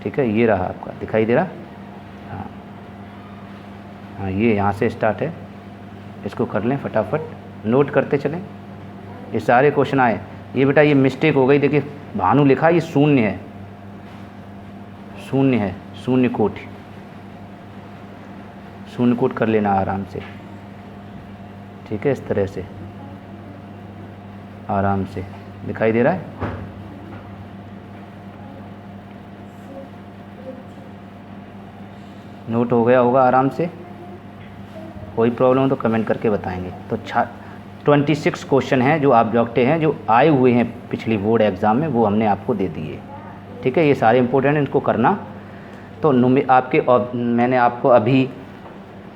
ठीक है, ये रहा आपका, दिखाई दे रहा। हाँ हाँ, ये यहाँ से स्टार्ट है, इसको कर लें फटाफट, नोट करते चलें। ये सारे क्वेश्चन आए। ये बेटा ये मिस्टेक हो गई, देखिए भानु लिखा, ये शून्य है, शून्य है, शून्य कोट, शून्य कोट कर लेना आराम से, ठीक है, इस तरह से आराम से दिखाई दे रहा है। नोट हो गया होगा आराम से। कोई प्रॉब्लम हो तो कमेंट करके बताएंगे। तो 26 क्वेश्चन हैं जो ऑब्जेक्टिव हैं, जो आए हुए हैं पिछली बोर्ड एग्ज़ाम में, वो हमने आपको दे दिए, ठीक है। ये सारे इंपॉर्टेंट हैं, इनको करना। तो मैंने आपको अभी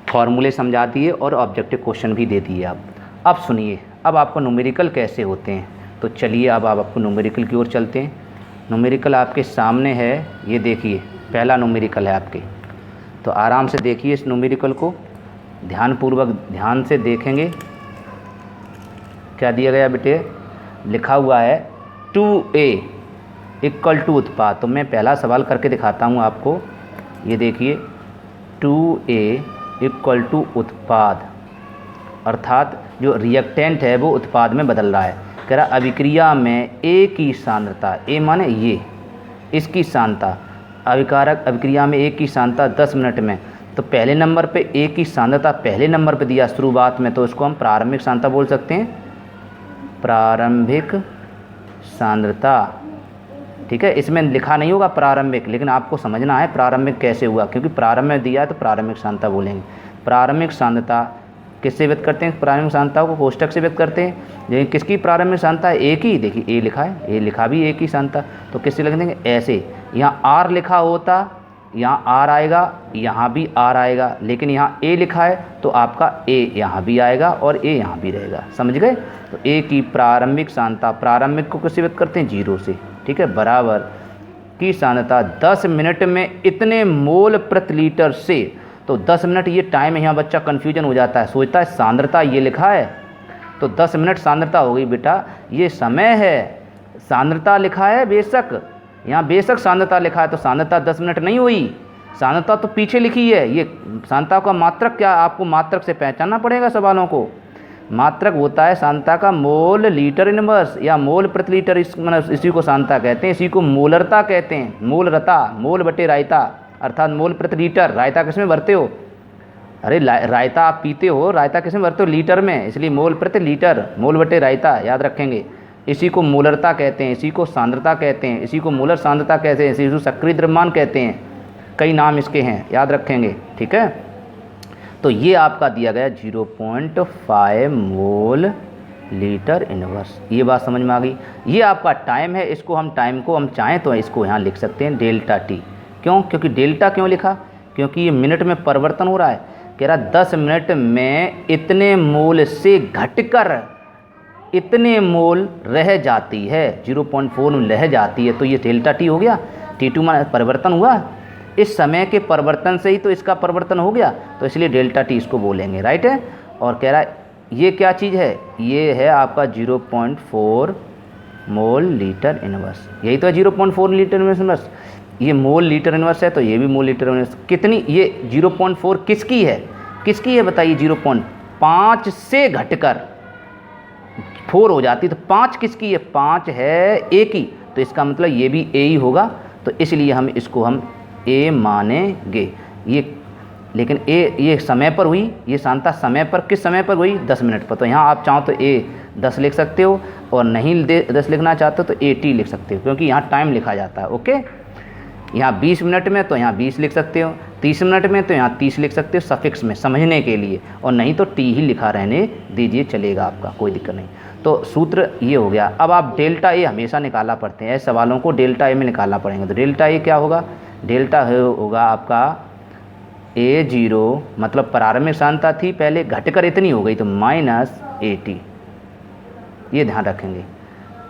फॉर्मूले समझा दिए और ऑब्जेक्टिव क्वेश्चन भी दे दिए। अब सुनिए, अब आपको न्यूमेरिकल कैसे होते हैं। तो चलिए अब आपको न्यूमेरिकल की ओर चलते हैं। न्यूमेरिकल आपके सामने है, ये देखिए पहला न्यूमेरिकल है आपके। तो आराम से देखिए इस न्यूमेरिकल को, ध्यानपूर्वक ध्यान से देखेंगे। क्या दिया गया बेटे, लिखा हुआ है 2a इक्वल टू उत्पाद। तो मैं पहला सवाल करके दिखाता हूँ आपको। ये देखिए 2a इक्वल टू उत्पाद, अर्थात जो रिएक्टेंट है वो उत्पाद में बदल रहा है। कह रहा अभिक्रिया में a की सांद्रता, a माने ये, इसकी सांद्रता, अभिकारक अभिक्रिया में a की सांद्रता 10 मिनट में। तो पहले नंबर पे a की सांद्रता पहले नंबर पे दिया शुरुआत में, तो इसको हम प्रारंभिक सांद्रता बोल सकते हैं, प्रारंभिक सांद्रता, ठीक है। इसमें लिखा नहीं होगा प्रारंभिक, लेकिन आपको समझना है प्रारंभिक कैसे हुआ, क्योंकि प्रारंभ में दिया है तो प्रारंभिक सांद्रता बोलेंगे। प्रारंभिक सांद्रता किससे व्यक्त करते हैं, प्रारंभिक सांद्रता को कोष्टक से व्यक्त करते हैं। लेकिन किसकी प्रारंभिक सांद्रता है, ए की, देखिए ए लिखा है, ए लिखा भी ए की सांद्रता, तो किससे लिख देंगे, ऐसे। यहाँ आर लिखा होता, यहाँ आर आएगा, यहाँ भी आर आएगा, लेकिन यहाँ ए लिखा है तो आपका ए यहाँ भी आएगा और ए यहाँ भी रहेगा, समझ गए। तो ए की प्रारंभिक सांद्रता, प्रारंभिक को किससे व्यक्त करते हैं, 0 से, ठीक है, बराबर की सांद्रता 10 मिनट में इतने मोल प्रति लीटर से। तो 10 मिनट ये टाइम है, यहाँ बच्चा कन्फ्यूजन हो जाता है, सोचता है सांद्रता ये लिखा है तो 10 मिनट सांद्रता हो गई। बेटा ये समय है, सांद्रता लिखा है बेशक, यहाँ बेशक सांद्रता लिखा है तो सांद्रता 10 मिनट नहीं हुई, सांद्रता तो पीछे लिखी है। ये सांद्रता का मात्रक, क्या आपको मात्रक से पहचानना पड़ेगा सवालों को। मात्रक होता है सांद्रता का मोल लीटर इनवर्स या मोल प्रति लीटर, इसी को सांद्रता कहते हैं, इसी को मोलरता कहते हैं। मोलरता, मोल बटे रायता, अर्थात मोल प्रति लीटर। रायता किसमें भरते हो, अरे रायता आप पीते हो, रायता किसमें भरते हो, लीटर में, इसलिए मोल प्रति लीटर, मोल बटे रायता, याद रखेंगे। इसी को मोलरता कहते हैं, इसी को सांद्रता कहते हैं, इसी को मोलर सांद्रता कहते हैं, इसी को सक्रिय द्रव्यमान कहते हैं, कई नाम इसके हैं, याद रखेंगे, ठीक है। तो ये आपका दिया गया 0.5 मोल लीटर इनवर्स, ये बात समझ में आ गई। ये आपका टाइम है, इसको हम टाइम को हम चाहें तो इसको यहाँ लिख सकते हैं डेल्टा टी। क्यों, क्योंकि डेल्टा क्यों लिखा, क्योंकि ये मिनट में परिवर्तन हो रहा है। कह रहा 10 मिनट में इतने मोल से घटकर इतने मोल रह जाती है, 0.4 में रह जाती है, तो ये डेल्टा टी हो गया। T2 में परिवर्तन हुआ, इस समय के परिवर्तन से ही तो इसका परिवर्तन हो गया, तो इसलिए डेल्टा टी इसको बोलेंगे, राइट है। और कह रहा है ये क्या चीज़ है, ये है आपका 0.4 मोल लीटर इनवर्स, यही तो है 0.4 लीटर इनवर्स। ये मोल लीटर इनवर्स है तो ये भी मोल लीटर इनवर्स। कितनी, ये 0.4 किसकी है, किसकी है बताइए, 0.5 से घटकर 4 हो जाती, तो 5 किसकी है, 5 है ए की, तो इसका मतलब ये भी ए ही होगा, तो इसलिए हम इसको हम ए मानेंगे। ये लेकिन ए ये समय पर हुई, ये सांद्रता समय पर, किस समय पर हुई, 10 मिनट पर। तो यहाँ आप चाहो तो ए 10 लिख सकते हो, और नहीं 10 लिखना चाहते हो तो ए टी लिख सकते हो, क्योंकि यहाँ टाइम लिखा जाता है, ओके। यहाँ 20 मिनट में तो यहाँ 20 लिख सकते हो, 30 मिनट में तो यहाँ 30 लिख सकते हो सफिक्स में समझने के लिए, और नहीं तो टी ही लिखा रहने दीजिए, चलेगा आपका, कोई दिक्कत नहीं। तो सूत्र ये हो गया। अब आप डेल्टा ए हमेशा निकालना पड़ते हैं, ऐसे सवालों को डेल्टा ए में निकालना पड़ेंगे। तो डेल्टा ए क्या होगा, डेल्टा होगा आपका A0, मतलब प्रारंभिक सांद्रता थी पहले, घटकर इतनी हो गई तो -80, ये ध्यान रखेंगे,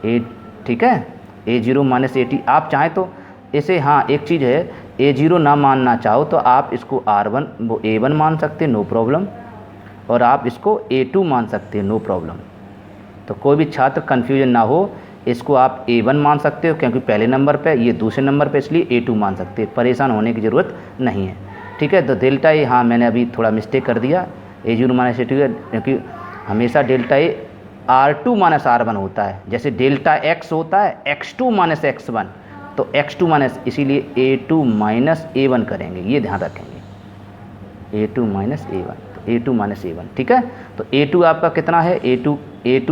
ए, ठीक है, A0 -80। आप चाहें तो इसे, हाँ एक चीज़ है, A0 ना मानना चाहो तो आप इसको R1 वो A1 मान सकते, नो प्रॉब्लम। और आप इसको A2 मान सकते हैं, नो प्रॉब्लम। तो कोई भी छात्र कन्फ्यूजन ना हो, इसको आप A1 मान सकते हो क्योंकि पहले नंबर पे, ये दूसरे नंबर पे, इसलिए A2 मान सकते हैं, परेशान होने की ज़रूरत नहीं है। ठीक है, तो डेल्टा ए, हाँ मैंने अभी थोड़ा मिस्टेक कर दिया, A0 माइनस A2 क्योंकि हमेशा delta A R2 minus R1 होता है, जैसे डेल्टा x होता है x2 माइनस x1, तो x2 माइनस, इसीलिए A2 माइनस A1 करेंगे, ये ध्यान रखेंगे, A2 माइनस A1, तो A2 माइनस A1। ठीक है, तो A2 आपका कितना है, A2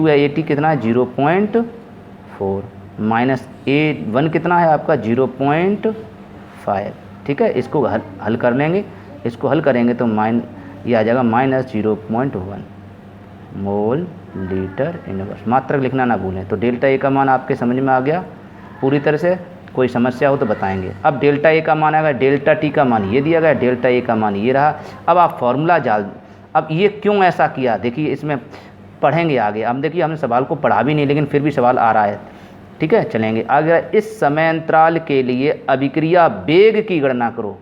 या AT कितना है 0.4 माइनस A1 कितना है आपका 0.5। ठीक है, इसको हल कर लेंगे, इसको हल करेंगे तो ये आ जाएगा माइनस 0.1 मोल लीटर इनवर्स। मात्रक लिखना ना भूलें। तो डेल्टा ए का मान आपके समझ में आ गया पूरी तरह से, कोई समस्या हो तो बताएंगे। अब डेल्टा ए का मान आएगा, डेल्टा टी का मान ये दिया गया, डेल्टा ए का मान ये रहा। अब आप फॉर्मूला अब ये क्यों ऐसा किया, देखिए इसमें पढ़ेंगे आगे। अब देखिए हमने सवाल को पढ़ा भी नहीं, लेकिन फिर भी सवाल आ रहा है। ठीक है, चलेंगे आगे। इस समय अंतराल के लिए अभिक्रिया वेग की गणना करो,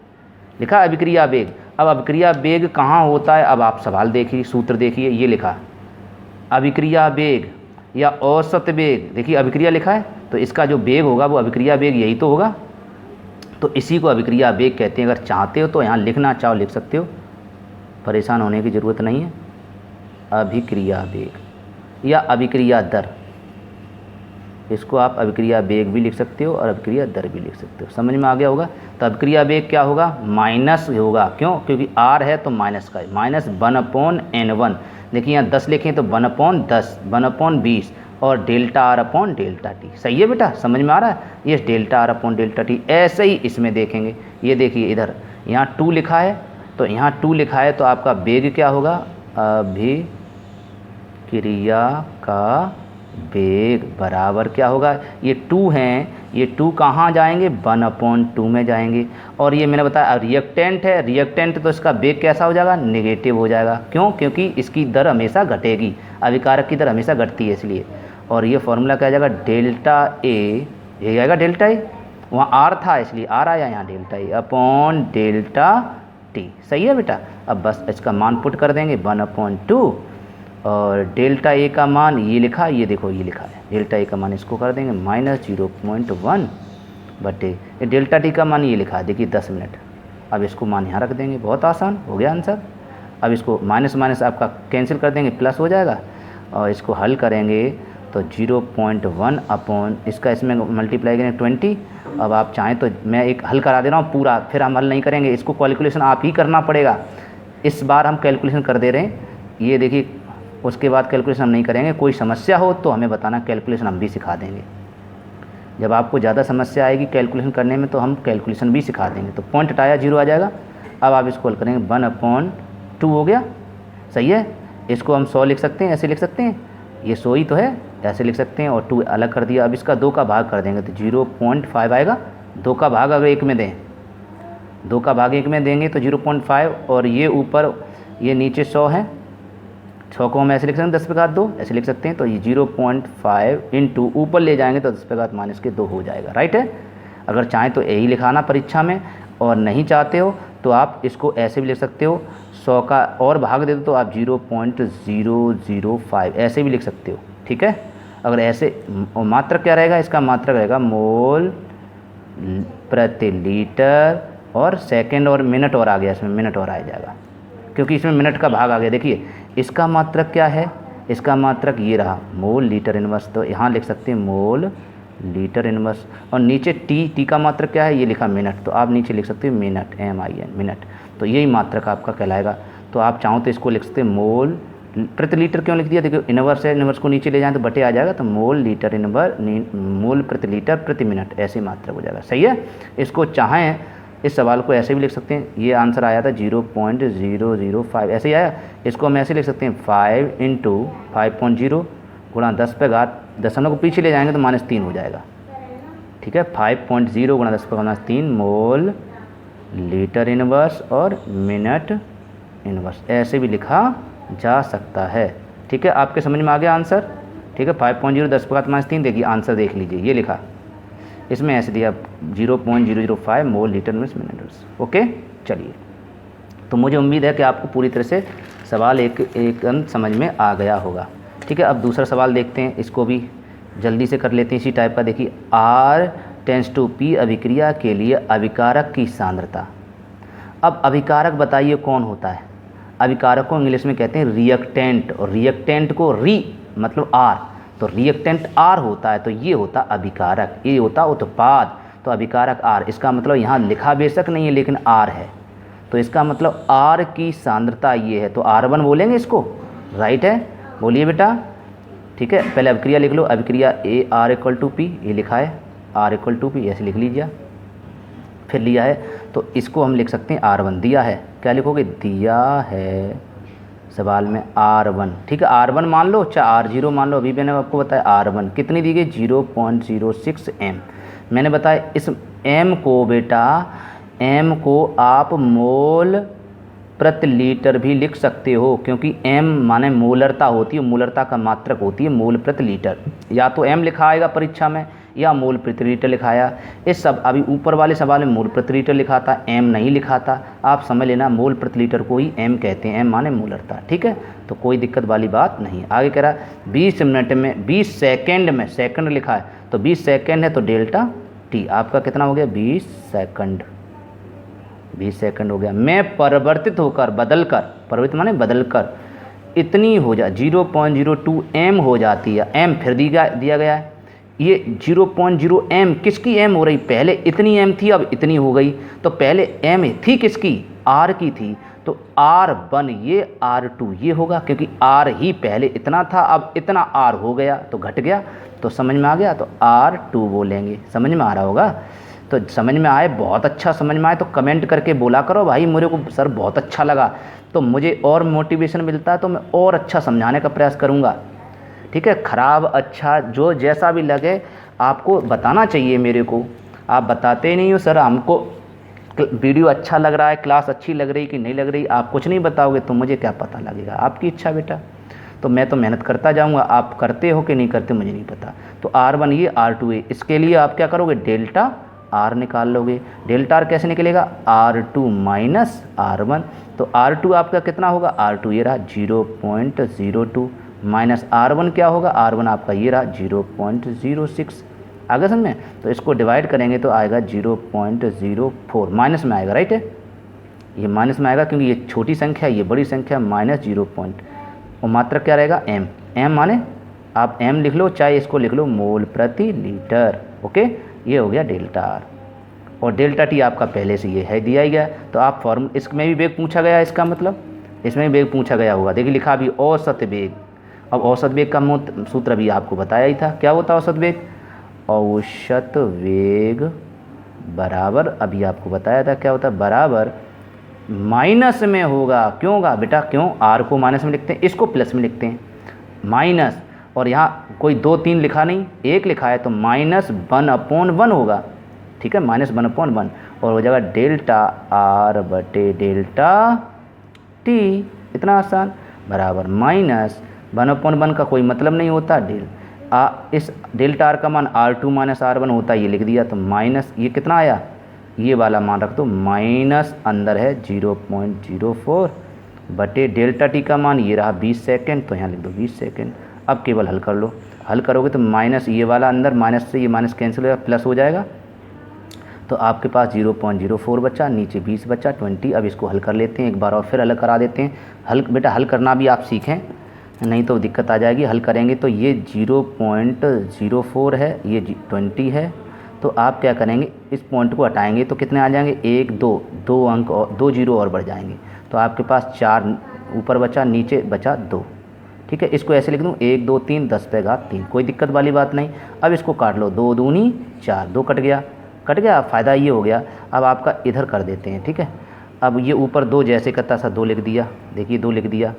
लिखा अभिक्रिया वेग। अब अभिक्रिया वेग कहाँ होता है, अब आप सवाल देखिए, सूत्र देखिए, ये लिखा अभिक्रिया वेग या औसत वेग। देखिए अभिक्रिया लिखा है, तो इसका जो वेग होगा वो अभिक्रिया वेग यही तो होगा, तो इसी को अभिक्रिया वेग कहते हैं। अगर चाहते हो तो यहाँ लिखना चाहो लिख सकते हो, परेशान होने की ज़रूरत नहीं है। अभिक्रिया वेग या अभिक्रिया दर, इसको आप अभिक्रिया वेग भी लिख सकते हो और अभिक्रिया दर भी लिख सकते हो। समझ में आ गया होगा। तो अभिक्रिया वेग क्या होगा, माइनस होगा, क्यों, क्योंकि R है तो माइनस का, माइनस 1/n1। देखिए यहाँ 10 लिखें तो 1/10, 1/20 और delta R upon delta T. सही है बेटा, समझ में आ रहा है। ये delta R upon delta T, ऐसे ही इसमें देखेंगे। ये देखिए इधर यहाँ 2 लिखा है, तो यहाँ 2 लिखा है तो आपका वेग क्या होगा, अभिक्रिया का वेग बराबर क्या होगा, ये 2 हैं, ये 2 कहाँ जाएंगे, 1/2 में जाएंगे। और ये मैंने बताया रिएक्टेंट है, रिएक्टेंट तो इसका वेग कैसा हो जाएगा, नेगेटिव हो जाएगा। क्यों, क्योंकि इसकी दर हमेशा घटेगी, अभिकारक की दर हमेशा घटती है इसलिए। और ये फॉर्मूला क्या जाएगा, डेल्टा ए, ये आएगा डेल्टा ए, वहाँ R था इसलिए R आया यहाँ delta A upon delta T. सही है बेटा। अब बस इसका मान पुट कर देंगे 1/2 और डेल्टा ए का मान ये लिखा, ये देखो ये लिखा है, डेल्टा ए का मान इसको कर देंगे माइनस 0.1 बटे डेल्टा टी का मान ये लिखा है, देखिए 10 मिनट। अब इसको मान यहाँ रख देंगे, बहुत आसान हो गया आंसर। अब इसको माइनस माइनस आपका कैंसिल कर देंगे, प्लस हो जाएगा और इसको हल करेंगे तो 0.1 अपॉन इसका इसमें मल्टीप्लाई करेंगे 20। अब आप चाहें तो मैं एक हल करा दे रहा हूँ पूरा, फिर हम हल नहीं करेंगे, इसको कैलकुलेशन आप ही करना पड़ेगा। इस बार हम कैलकुलेशन कर दे रहे हैं, ये देखिए, उसके बाद कैलकुलेशन हम नहीं करेंगे। कोई समस्या हो तो हमें बताना, कैलकुलेशन हम भी सिखा देंगे। जब आपको ज़्यादा समस्या आएगी कैलकुलेशन करने में तो हम कैलकुलेशन भी सिखा देंगे। तो पॉइंट हटाया 0 आ जाएगा। अब आप इसको हल करेंगे 1/2 हो गया। सही है, इसको हम 100 लिख सकते हैं, ऐसे लिख सकते हैं, ये 100 ही तो है, ऐसे लिख सकते हैं और 2 अलग कर दिया। अब इसका 2 का भाग कर देंगे तो 0.5 आएगा। 2 का भाग अगर 1 में दें, 2 का भाग 1 में देंगे तो 0.5 और ये ऊपर ये नीचे 100 है, 100 को हम ऐसे लिख सकते हैं 10 पे घात 2 ऐसे लिख सकते हैं। तो ये 0.5 इंटू ऊपर ले जाएंगे तो 10 पे घात -2 हो जाएगा। राइट है। अगर चाहें तो यही लिखाना परीक्षा में, और नहीं चाहते हो तो आप इसको ऐसे भी लिख सकते हो, 100 का और भाग दे दो तो आप 0.005 ऐसे भी लिख सकते हो। ठीक है। अगर ऐसे, और मात्रक क्या रहेगा, इसका मात्रक रहेगा मोल प्रति लीटर और सेकंड और मिनट और आ गया, इसमें मिनट और आ जाएगा क्योंकि इसमें मिनट का भाग आ गया। देखिए इसका मात्रक क्या है, इसका मात्रक ये रहा मोल लीटर इनवर्स, तो यहाँ लिख सकते हैं मोल लीटर इनवर्स। और नीचे टी का मात्रक क्या है, ये लिखा मिनट, तो आप नीचे लिख सकते हैं मिनट, MIN मिनट। तो यही मात्रक आपका कहलाएगा। तो आप चाहो तो इसको लिख सकते हैं मोल प्रति लीटर। क्यों लिख दिया, देखिए इनवर्स है, इनवर्स को नीचे ले जाएं तो बटे आ जाएगा, तो मोल लीटर इनवर्स मोल प्रति लीटर प्रति मिनट, ऐसे मात्रक हो जाएगा। सही है। इसको चाहें इस सवाल को ऐसे भी लिख सकते हैं, ये आंसर आया था 0.005 ऐसे ही आया। इसको हम ऐसे लिख सकते हैं 5 × 5.0 गुणा 10 पे घात, दशमलव को पीछे ले जाएंगे तो -3 हो जाएगा। ठीक है। 5.0 गुणा 10 पे घात -3 मोल लीटर इनवर्स और मिनट इनवर्स, ऐसे भी लिखा जा सकता है। ठीक है। आपके समझ में आ गया आंसर। ठीक है। 5.0 10 पे घात -3, देखिए आंसर देख लीजिए, ये लिखा, इसमें ऐसे दिया 0.005 मोल litre inverse minute inverse. Okay. चलिए, तो मुझे उम्मीद है कि आपको पूरी तरह से सवाल एक समझ में आ गया होगा। ठीक है, अब दूसरा सवाल देखते हैं, इसको भी जल्दी से कर लेते हैं इसी टाइप का। देखिए R टेंस टू P अभिक्रिया के लिए अभिकारक की सांद्रता। अब अभिकारक बताइए कौन होता है? अभिकारक को इंग्लिश में कहते हैं रिएक्टेंट, और रिएक्टेंट को री मतलब R, तो रिएक्टेंट R होता है, तो ये होता अभिकारक, ये होता उत्पाद, तो अभिकारक R। इसका मतलब यहाँ लिखा बेशक नहीं है लेकिन R है, तो इसका मतलब R की सांद्रता ये है, तो R1 बोलेंगे इसको, राइट है, बोलिए बेटा। ठीक है, पहले अभिक्रिया लिख लो, अभिक्रिया A R equal to P, ये लिखा है R इक्वल टू P, ऐसे लिख लीजिए। फिर लिया है तो इसको हम लिख सकते हैं R1, दिया है, क्या लिखोगे, दिया है सवाल में R1। ठीक है, R1 मान लो, चाहे R0 मान लो, अभी मैंने आपको बताया R1 कितनी दी गई, 0.06 m। मैंने बताया इस m को बेटा, m को आप मोल प्रति लीटर भी लिख सकते हो, क्योंकि m माने मोलरता होती है, मोलरता का मात्रक होती है मोल प्रति लीटर। या तो m लिखा आएगा परीक्षा में या मोल प्रति लीटर लिखाया। इस सब अभी ऊपर वाले सवाल में मोल प्रति लीटर लिखा था, m नहीं लिखा था। आप समझ लेना मोल प्रति लीटर को ही m कहते हैं, m माने मोलरता। ठीक है, तो कोई दिक्कत वाली बात नहीं। आगे कह रहा 20 मिनट में 20 सेकेंड में, सेकंड लिखा है तो 20 सेकेंड है तो डेल्टा t आपका कितना हो गया, 20 सेकंड, 20 सेकंड हो गया। मैं परिवर्तित होकर, बदलकर, परिवर्तित माने बदलकर, इतनी हो जा 0.02 m हो जाती है। m फिर दिया गया है, ये 0.0 m किसकी m हो रही, पहले इतनी m थी अब इतनी हो गई, तो पहले m थी किसकी, r की थी, तो R1 ये R2 ये होगा, क्योंकि R ही पहले इतना था अब इतना R हो गया तो घट गया, तो समझ में आ गया, तो R2 बोलेंगे। समझ में आ रहा होगा, तो समझ में आए, बहुत अच्छा समझ में आए तो कमेंट करके बोला करो भाई मेरे को सर बहुत अच्छा लगा, तो मुझे और मोटिवेशन मिलता है, तो मैं और अच्छा समझाने का प्रयास करूँगा। ठीक है, ख़राब अच्छा जो जैसा भी लगे आपको बताना चाहिए मेरे को, आप बताते ही नहीं हो सर हमको वीडियो अच्छा लग रहा है, क्लास अच्छी लग रही कि नहीं लग रही, आप कुछ नहीं बताओगे तो मुझे क्या पता लगेगा, आपकी इच्छा बेटा। तो मैं तो मेहनत करता जाऊंगा, आप करते हो कि नहीं करते मुझे नहीं पता। तो R1 ये R2 है, इसके लिए आप क्या करोगे, डेल्टा R निकाल लोगे। डेल्टा R कैसे निकलेगा, R2 माइनस R1, तो R2 आपका कितना होगा, R2 ये रहा 0.02 माइनस R1 क्या होगा, R1 आपका ये रहा 0.06। आगे समझ में, तो इसको डिवाइड करेंगे तो आएगा 0.04, माइनस में आएगा, राइट है, ये माइनस में आएगा क्योंकि ये छोटी संख्या है ये बड़ी संख्या, माइनस 0. और मात्रक क्या रहेगा, m माने आप m लिख लो चाहे इसको लिख लो मोल प्रति लीटर। ओके, ये हो गया डेल्टा R। और डेल्टा T आपका पहले से ये है दिया ही गया, तो आप फॉर्मूला इसमें भी वेग पूछा गया, इसका मतलब इसमें भी वेग पूछा गया होगा। देखिए लिखा भी औसत वेग, अब औसत वेग का सूत्र भी आपको बताया ही था, क्या होता है औसत वेग, औसत वेग बराबर, अभी आपको बताया था क्या होता है, बराबर माइनस में होगा। क्यों होगा बेटा, क्यों, R को माइनस में लिखते हैं, इसको प्लस में लिखते हैं, माइनस, और यहाँ कोई 2 3 लिखा नहीं, 1 लिखा है तो -1/1 होगा। ठीक है, -1/1 और हो जाएगा डेल्टा R बटे डेल्टा T, इतना आसान, बराबर -1/1 का कोई मतलब नहीं होता, इस डेल्टा R का मान R2 माइनस R1 होता है, ये लिख दिया, तो माइनस ये कितना आया, ये वाला मान रख दो, माइनस अंदर है 0.04 बटे डेल्टा T का मान ये रहा 20 सेकेंड, तो यहाँ लिख दो 20 सेकेंड। अब केवल हल कर लो, हल करोगे तो माइनस ये वाला अंदर, माइनस से ये माइनस कैंसिल हो जाएगा, प्लस हो जाएगा, तो आपके पास 0.04 बचा, नीचे 20 बचा 20। अब इसको हल कर लेते हैं एक बार और फिर अलग करा देते हैं। हल बेटा हल करना भी आप सीखें, नहीं तो दिक्कत आ जाएगी। हल करेंगे तो ये 0.04 है, ये 20 है, तो आप क्या करेंगे, इस पॉइंट को हटाएंगे तो कितने आ जाएंगे, 1 2 अंक और 2 जीरो और बढ़ जाएंगे, तो आपके पास 4 ऊपर बचा, नीचे बचा 2। ठीक है, इसको ऐसे लिख दूँ 1 2 3 10 पे घात 3, कोई दिक्कत वाली बात नहीं। अब इसको काट लो, 2 दूनी 4, 2 कट गया, फ़ायदा ये हो गया। अब आपका इधर कर देते हैं, ठीक है। अब ये ऊपर 2 जैसे का तैसा 2 लिख दिया, देखिए 2 लिख दिया,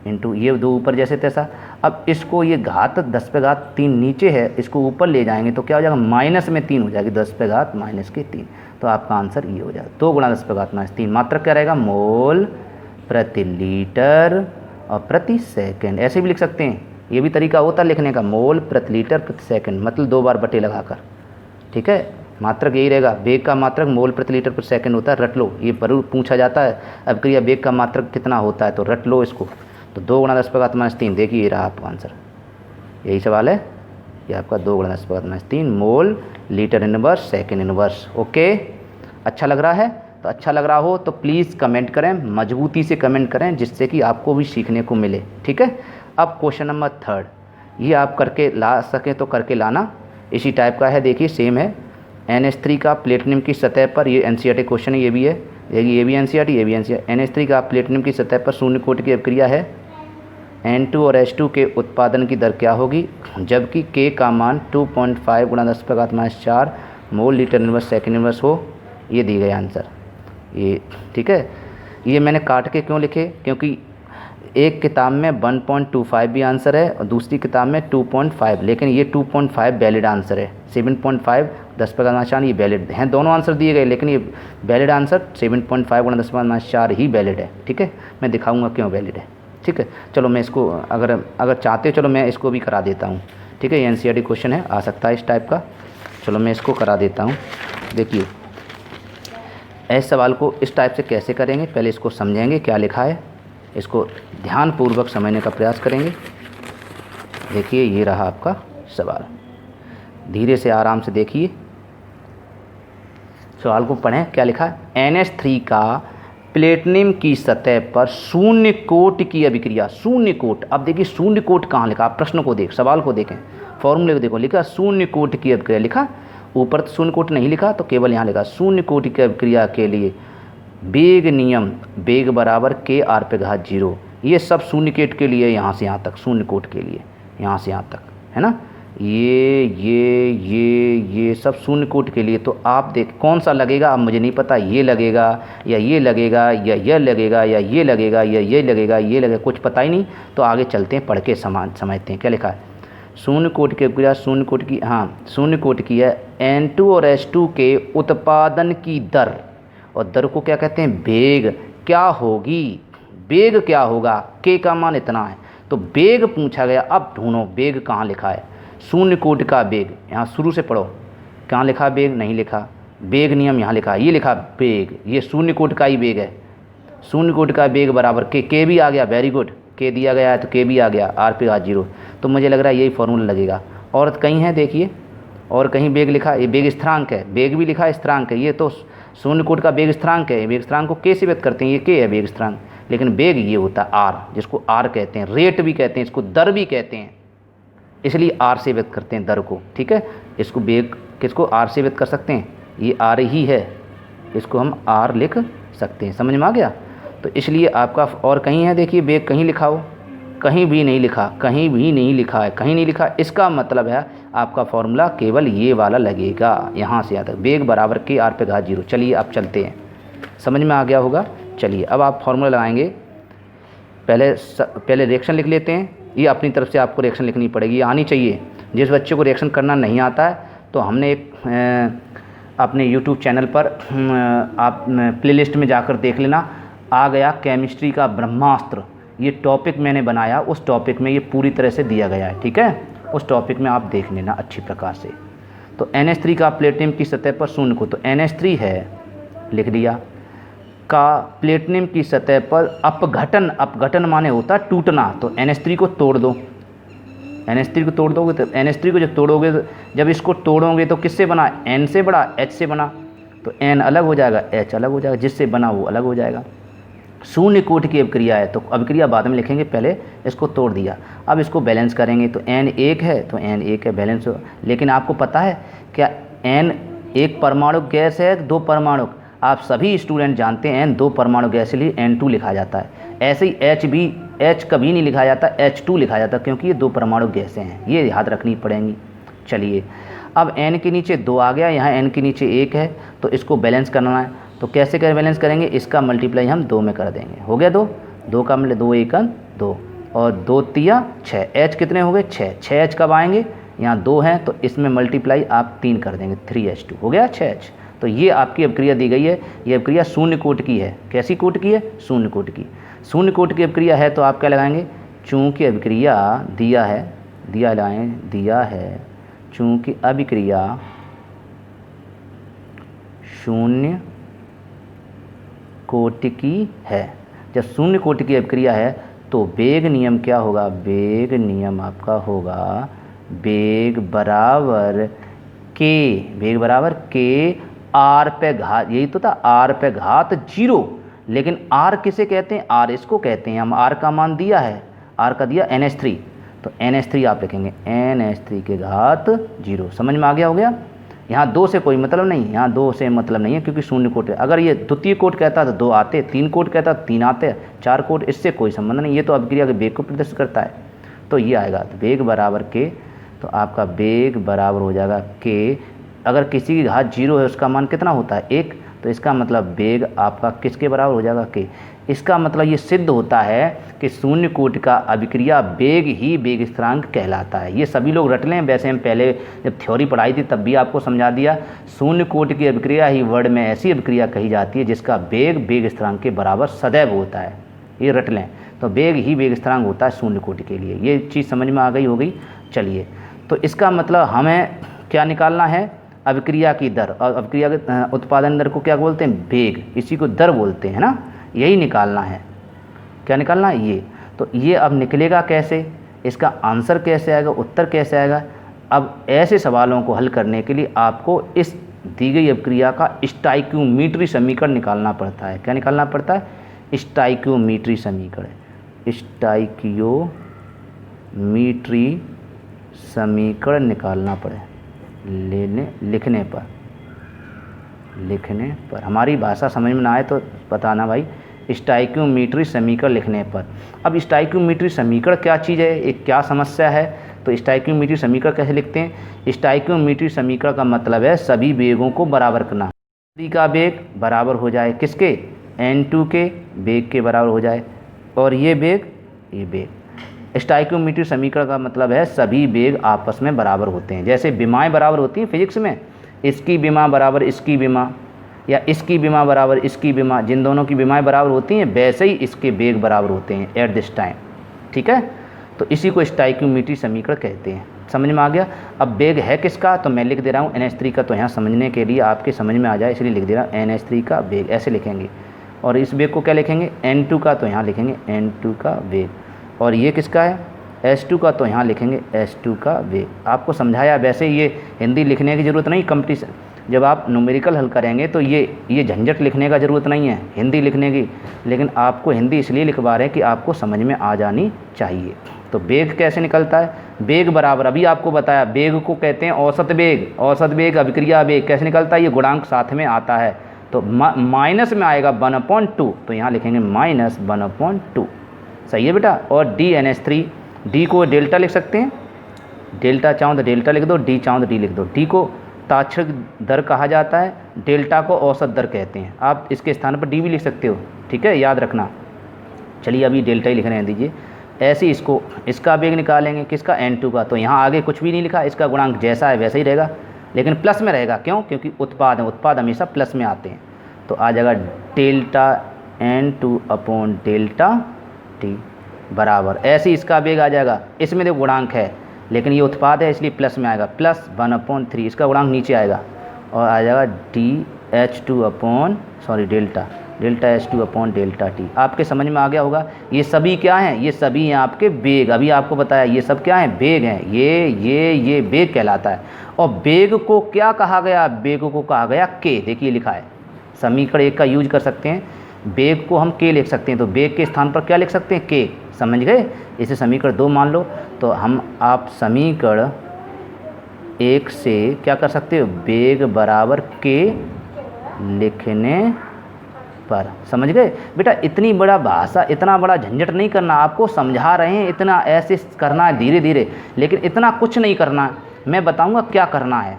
इंटू ये 2 ऊपर जैसे तैसा। अब इसको ये घात 10 पे घात 3 नीचे है, इसको ऊपर ले जाएंगे तो क्या हो जाएगा, माइनस में 3 हो जाएगी, 10 पे घात माइनस के 3, तो आपका आंसर ये हो जाएगा 2 गुणा 10 पे घात माइनस 3। मात्रक क्या रहेगा, मोल प्रति लीटर और प्रति सेकंड, ऐसे भी लिख सकते हैं, ये भी तरीका होता है लिखने का, मोल प्रति लीटर प्रति सेकंड, मतलब 2 बार बटे लगाकर। ठीक है, मात्रक यही रहेगा। वेग का मात्रक मोल प्रति लीटर पर सेकंड होता है, रट लो, ये जरूर पूछा जाता है। अभिक्रिया वेग का मात्रक कितना होता है, तो रट लो इसको। तो 2 × 10⁻³ देखिए, ये रहा आपका आंसर, यही सवाल है। ये आपका 2 × 10⁻³ मोल litre inverse second inverse. Okay, अच्छा लग रहा है? तो अच्छा लग रहा हो तो प्लीज़ कमेंट करें, मजबूती से कमेंट करें, जिससे कि आपको भी सीखने को मिले। ठीक है। अब क्वेश्चन नंबर 3, ये आप करके ला सकें तो करके लाना। इसी टाइप का है, देखिए सेम है। NH3 का प्लेटिनम की सतह पर, ये NCERT क्वेश्चन है, ये भी है, ये भी NCERT, ये भी NCERT। NH3 का प्लेटिनम की सतह पर शून्य कोटि की अभिक्रिया है। N2 और H2 के उत्पादन की दर क्या होगी, जबकि K का मान 2.5 × 10⁻⁴ मोल लीटर इनवर्स सेकंड इनवर्स हो। ये दी गई आंसर, ये ठीक है। ये मैंने काट के क्यों लिखे, क्योंकि एक किताब में 1.25 भी आंसर है और दूसरी किताब में 2.5, लेकिन ये 2.5 वैलिड आंसर है। 7.5 10⁻⁴ ये वैलिड हैं, दोनों आंसर दिए गए, लेकिन ये वैलिड आंसर 7.5 × 10⁻⁴ ही वैलिड है। ठीक है, मैं दिखाऊंगा क्यों वैलिड है। ठीक है, चलो मैं इसको अगर चाहते हो, चलो मैं इसको भी करा देता हूँ। ठीक है, ये NCERT क्वेश्चन है, आ सकता है इस टाइप का। चलो मैं इसको करा देता हूँ। देखिए, इस सवाल को इस टाइप से कैसे करेंगे, पहले इसको समझेंगे क्या लिखा है, इसको ध्यानपूर्वक समझने का प्रयास करेंगे। देखिए, ये रहा आपका सवाल, धीरे से आराम से देखिए, सवाल को पढ़ें क्या लिखा है। NH3 का प्लेटिनम की सतह पर शून्य कोटि की अभिक्रिया, शून्य कोट। अब देखिए शून्य कोट कहाँ लिखा, आप प्रश्न को देख, सवाल को देखें, फॉर्मूले को देखो, लिखा शून्य कोटि की अभिक्रिया, लिखा ऊपर तो शून्य कोटि नहीं लिखा, तो केवल यहाँ लिखा शून्य कोटि की अभिक्रिया के लिए वेग नियम, वेग बराबर K r/0। ये सब शून्य कोट के लिए, यहाँ से यहाँ तक, शून्य कोट के लिए यहाँ से यहाँ तक, है ना। ये सब शून्य कोट के लिए। तो आप देख कौन सा लगेगा, अब मुझे नहीं पता, ये लगेगा या ये लगेगा या यह लगेगा या ये लगेगा या ये लगेगा, ये लगेगा, कुछ पता ही नहीं। तो आगे चलते हैं, पढ़ के समझते हैं क्या लिखा है। शून्य कोटि की अभिक्रिया, शून्य कोटि की, हाँ शून्य कोटि की है। N2 और H2 के उत्पादन की दर, और दर को क्या कहते हैं, वेग, क्या होगी, वेग क्या होगा, K का मान इतना है, तो वेग पूछा गया। अब ढूंढो वेग कहाँ लिखा है, शून्य कोटि का वेग, यहाँ शुरू से पढ़ो, कहाँ लिखा वेग, नहीं लिखा, वेग नियम यहाँ लिखा, ये लिखा वेग, ये शून्य कोटि का ही वेग है। शून्य कोटि का वेग बराबर K भी आ गया, वेरी गुड, K दिया गया है तो K भी आ गया, r/0। तो मुझे लग रहा है यही फॉर्मूला लगेगा। और कहीं है देखिए, और कहीं वेग लिखा, ये वेग स्थिरांक है, वेग भी लिखा है, स्थिरांक है, ये तो शून्य कोटि का वेग स्थिरांक है, वेग स्थिरांक को K से व्यक्त करते हैं, ये K है वेग स्थिरांक, लेकिन वेग ये होता है R, जिसको R कहते हैं, रेट भी कहते हैं, इसको दर भी कहते हैं, इसलिए R से व्यक्त करते हैं दर को। ठीक है, इसको वेग किसको R से व्यक्त कर सकते हैं, ये R ही है, इसको हम R लिख सकते हैं, समझ में आ गया। तो इसलिए आपका, और कहीं है देखिए वेग, कहीं लिखा हो, कहीं भी नहीं लिखा, कहीं भी नहीं लिखा है, कहीं नहीं लिखा, इसका मतलब है आपका फॉर्मूला केवल ये वाला लगेगा, यहाँ से आता है वेग बराबर K r/0। चलिए अब चलते हैं, समझ में आ गया होगा। चलिए अब आप फॉर्मूला लगाएंगे, पहले रिएक्शन लिख लेते हैं। ये अपनी तरफ से आपको रिएक्शन लिखनी पड़ेगी, ये आनी चाहिए। जिस बच्चे को रिएक्शन करना नहीं आता है, तो हमने एक अपने यूट्यूब चैनल पर आप प्लेलिस्ट में जाकर देख लेना, आ गया केमिस्ट्री का ब्रह्मास्त्र, ये टॉपिक मैंने बनाया, उस टॉपिक में ये पूरी तरह से दिया गया है। ठीक है, उस टॉपिक में आप देख लेना अच्छी प्रकार से। तो NH3 का प्लेटिनम की सतह पर शून्य को, तो NH3 है, लिख दिया, का प्लेटिनम की सतह पर अपघटन, अपघटन माने होता है टूटना, तो NH3 को तोड़ दो, NH3 को तोड़ दोगे, तो NH3 को जब तोड़ोगे, जब इसको तोड़ोगे तो किससे बना, N से बड़ा, H से बना, तो N अलग हो जाएगा, H अलग हो जाएगा, जिससे बना वो अलग हो जाएगा। शून्य कोटि की अभिक्रिया है, तो अभिक्रिया बाद में लिखेंगे, पहले इसको तोड़ दिया। अब इसको बैलेंस करेंगे, तो N 1 है, तो N 1 है, बैलेंस हो। लेकिन आपको पता है क्या N एक परमाणु गैस है, 2 परमाणु, आप सभी स्टूडेंट जानते हैं N 2 परमाणु गैस के लिए N2 लिखा जाता है। ऐसे ही H कभी नहीं लिखा जाता, H2 लिखा जाता, क्योंकि ये 2 परमाणु गैसें हैं, ये याद रखनी पड़ेंगी। चलिए अब N के नीचे 2 आ गया, यहाँ N के नीचे 1 है, तो इसको बैलेंस करना है। तो कैसे बैलेंस करेंगे, इसका मल्टीप्लाई हम 2 में कर देंगे, हो गया 2, 2 का मतलब 2 1 2, और 2 3 6, H कितने हो गए 6 H कब आएंगे, यहाँ 2 हैं, तो इसमें मल्टीप्लाई आप 3 कर देंगे, 3H2 हो गया 6H। तो ये आपकी अभिक्रिया दी गई है, ये अभिक्रिया शून्य कोटि की है। कैसी कोटि की है, शून्य कोटि की। शून्य कोटि की अभिक्रिया है, तो आप क्या लगाएंगे, चूँकि अभिक्रिया दिया है, चूँकि अभिक्रिया शून्य कोटि की है। जब शून्य कोटि की अभिक्रिया है तो वेग नियम क्या होगा? वेग नियम आपका होगा वेग बराबर के आर पे घात, यही तो था, आर पे घात 0। लेकिन आर किसे कहते हैं? आर इसको कहते हैं। हम आर का मान दिया है, आर का दिया NH3, तो NH3 आप लिखेंगे NH3 के घात 0। समझ में आ गया? हो गया। यहाँ 2 से कोई मतलब नहीं, यहाँ 2 से मतलब नहीं है क्योंकि शून्य कोट है। अगर ये द्वितीय कोट कहता तो 2 आते, 3 कोट कहता तो 3 आते, 4 कोट, इससे कोई संबंध नहीं। ये तो अभिक्रिया के वेग को प्रदर्शित करता है, तो ये आएगा। तो वेग बराबर के, तो आपका वेग बराबर हो जाएगा के। अगर किसी की घात 0 है उसका मान कितना होता है? 1, तो इसका मतलब वेग आपका किसके बराबर हो जाएगा? के। इसका मतलब ये सिद्ध होता है कि शून्य कोटि का अभिक्रिया वेग ही वेग स्थिरांक कहलाता है। ये सभी लोग रट लें, वैसे हम पहले जब थ्योरी पढ़ाई थी तब भी आपको समझा दिया। शून्य कोटि की अभिक्रिया ही वर्ड में ऐसी अभिक्रिया कही जाती है जिसका वेग वेग स्थिरांक के बराबर सदैव होता है। ये रट लें, तो वेग ही वेग स्थिरांक होता है शून्य कोटि के लिए। ये चीज़ समझ में आ गई होगी। चलिए, तो इसका मतलब हमें क्या निकालना है? अभिक्रिया की दर, और अभिक्रिया के उत्पादन दर को क्या बोलते हैं? वेग, इसी को दर बोलते हैं ना। यही निकालना है। क्या निकालना है? ये। तो ये अब निकलेगा कैसे? इसका आंसर कैसे आएगा? उत्तर कैसे आएगा? अब ऐसे सवालों को हल करने के लिए आपको इस दी गई अभिक्रिया का स्टोइकियोमेट्री समीकरण निकालना पड़ता है। क्या निकालना पड़ता है? स्टोइकियोमेट्री समीकरण। स्टोइकियोमेट्री समीकरण निकालना पड़े लिखने पर। हमारी भाषा समझ में ना आए तो बताना भाई। स्टोइकियोमेट्री समीकरण लिखने पर। अब स्टोइकियोमेट्री समीकरण क्या चीज़ है, एक क्या समस्या है? तो स्टोइकियोमेट्री समीकरण कैसे लिखते हैं? स्टोइकियोमेट्री समीकरण का मतलब है सभी वेगों को बराबर करना। यदि का वेग बराबर हो जाए किसके? n2 के वेग के बराबर हो जाए, और ये वेग। स्टोइकियोमेट्री समीकरण का मतलब है सभी वेग आपस में बराबर होते हैं। जैसे विमाएँ बराबर होती हैं फिजिक्स में, इसकी विमा बराबर इसकी विमा, या इसकी विमा बराबर इसकी विमा, जिन दोनों की विमाएँ बराबर होती हैं वैसे ही इसके वेग बराबर होते हैं एट दिस टाइम। ठीक है, तो इसी को स्टोइकियोमेट्री समीकरण कहते हैं। समझ में आ गया? अब वेग है किसका? तो मैं लिख दे रहा हूँ NH3 का, तो यहाँ समझने के लिए आपके समझ में आ जाए इसलिए लिख दे रहा हूँ NH3 का वेग, ऐसे लिखेंगे। और इस वेग को क्या लिखेंगे? N2 का, तो यहाँ लिखेंगे N2 का वेग। और ये किसका है? S2 का, तो यहाँ लिखेंगे S2 का वेग। आपको समझाया। वैसे ये हिंदी लिखने की ज़रूरत नहीं, कंपटीशन जब आप न्यूमेरिकल हल करेंगे तो ये झंझट लिखने का ज़रूरत नहीं है हिंदी लिखने की, लेकिन आपको हिंदी इसलिए लिखवा रहे हैं कि आपको समझ में आ जानी चाहिए। तो वेग कैसे निकलता है? वेग बराबर, अभी आपको बताया, वेग को कहते हैं औसत वेग। औसत वेग, अभिक्रिया वेग कैसे निकलता है? ये गुणांक साथ में आता है, तो माइनस में आएगा 1/2, तो यहाँ लिखेंगे -1/2। सही है बेटा। और DNH3, डी को डेल्टा लिख सकते हैं, डेल्टा चाहो तो डेल्टा लिख दो, डी चाहो तो डी लिख दो। डी को ताक्षणिक दर कहा जाता है, डेल्टा को औसत दर कहते हैं। आप इसके स्थान पर डी भी लिख सकते हो, ठीक है, याद रखना। चलिए अभी डेल्टा ही लिख रहे हैं दीजिए। ऐसे ही इसका वेग निकालेंगे, किसका? N2 का। तो यहाँ आगे कुछ भी नहीं लिखा, इसका गुणांक जैसा है वैसा ही रहेगा, लेकिन प्लस में रहेगा। क्यों? क्योंकि उत्पाद है, उत्पाद हमेशा प्लस में आते हैं। तो आ जाएगा डेल्टा N2/डेल्टा टी बराबर। ऐसे ही इसका वेग आ जाएगा, इसमें देखो गुणांक है लेकिन ये उत्पाद है इसलिए प्लस में आएगा, +1/3। इसका गुणांक नीचे आएगा और आ जाएगा डेल्टा H2/डेल्टा टी। आपके समझ में आ गया होगा। ये सभी क्या हैं? ये सभी हैं आपके वेग। अभी आपको बताया ये सब क्या हैं? वेग हैं। ये वेग कहलाता है। और वेग को क्या कहा गया? वेग को कहा गया के। देखिए लिखा है, समीकरण 1 का यूज कर सकते हैं। वेग को हम के लिख सकते हैं, तो वेग के स्थान पर क्या लिख सकते हैं? के। समझ गए? इसे समीकरण 2 मान लो, तो आप समीकरण 1 से क्या कर सकते हो? वेग बराबर के लिखने पर। समझ गए बेटा? इतनी बड़ा भाषा, इतना बड़ा झंझट नहीं करना। आपको समझा रहे हैं, इतना ऐसे करना है धीरे धीरे, लेकिन इतना कुछ नहीं करना है। मैं बताऊंगा क्या करना है,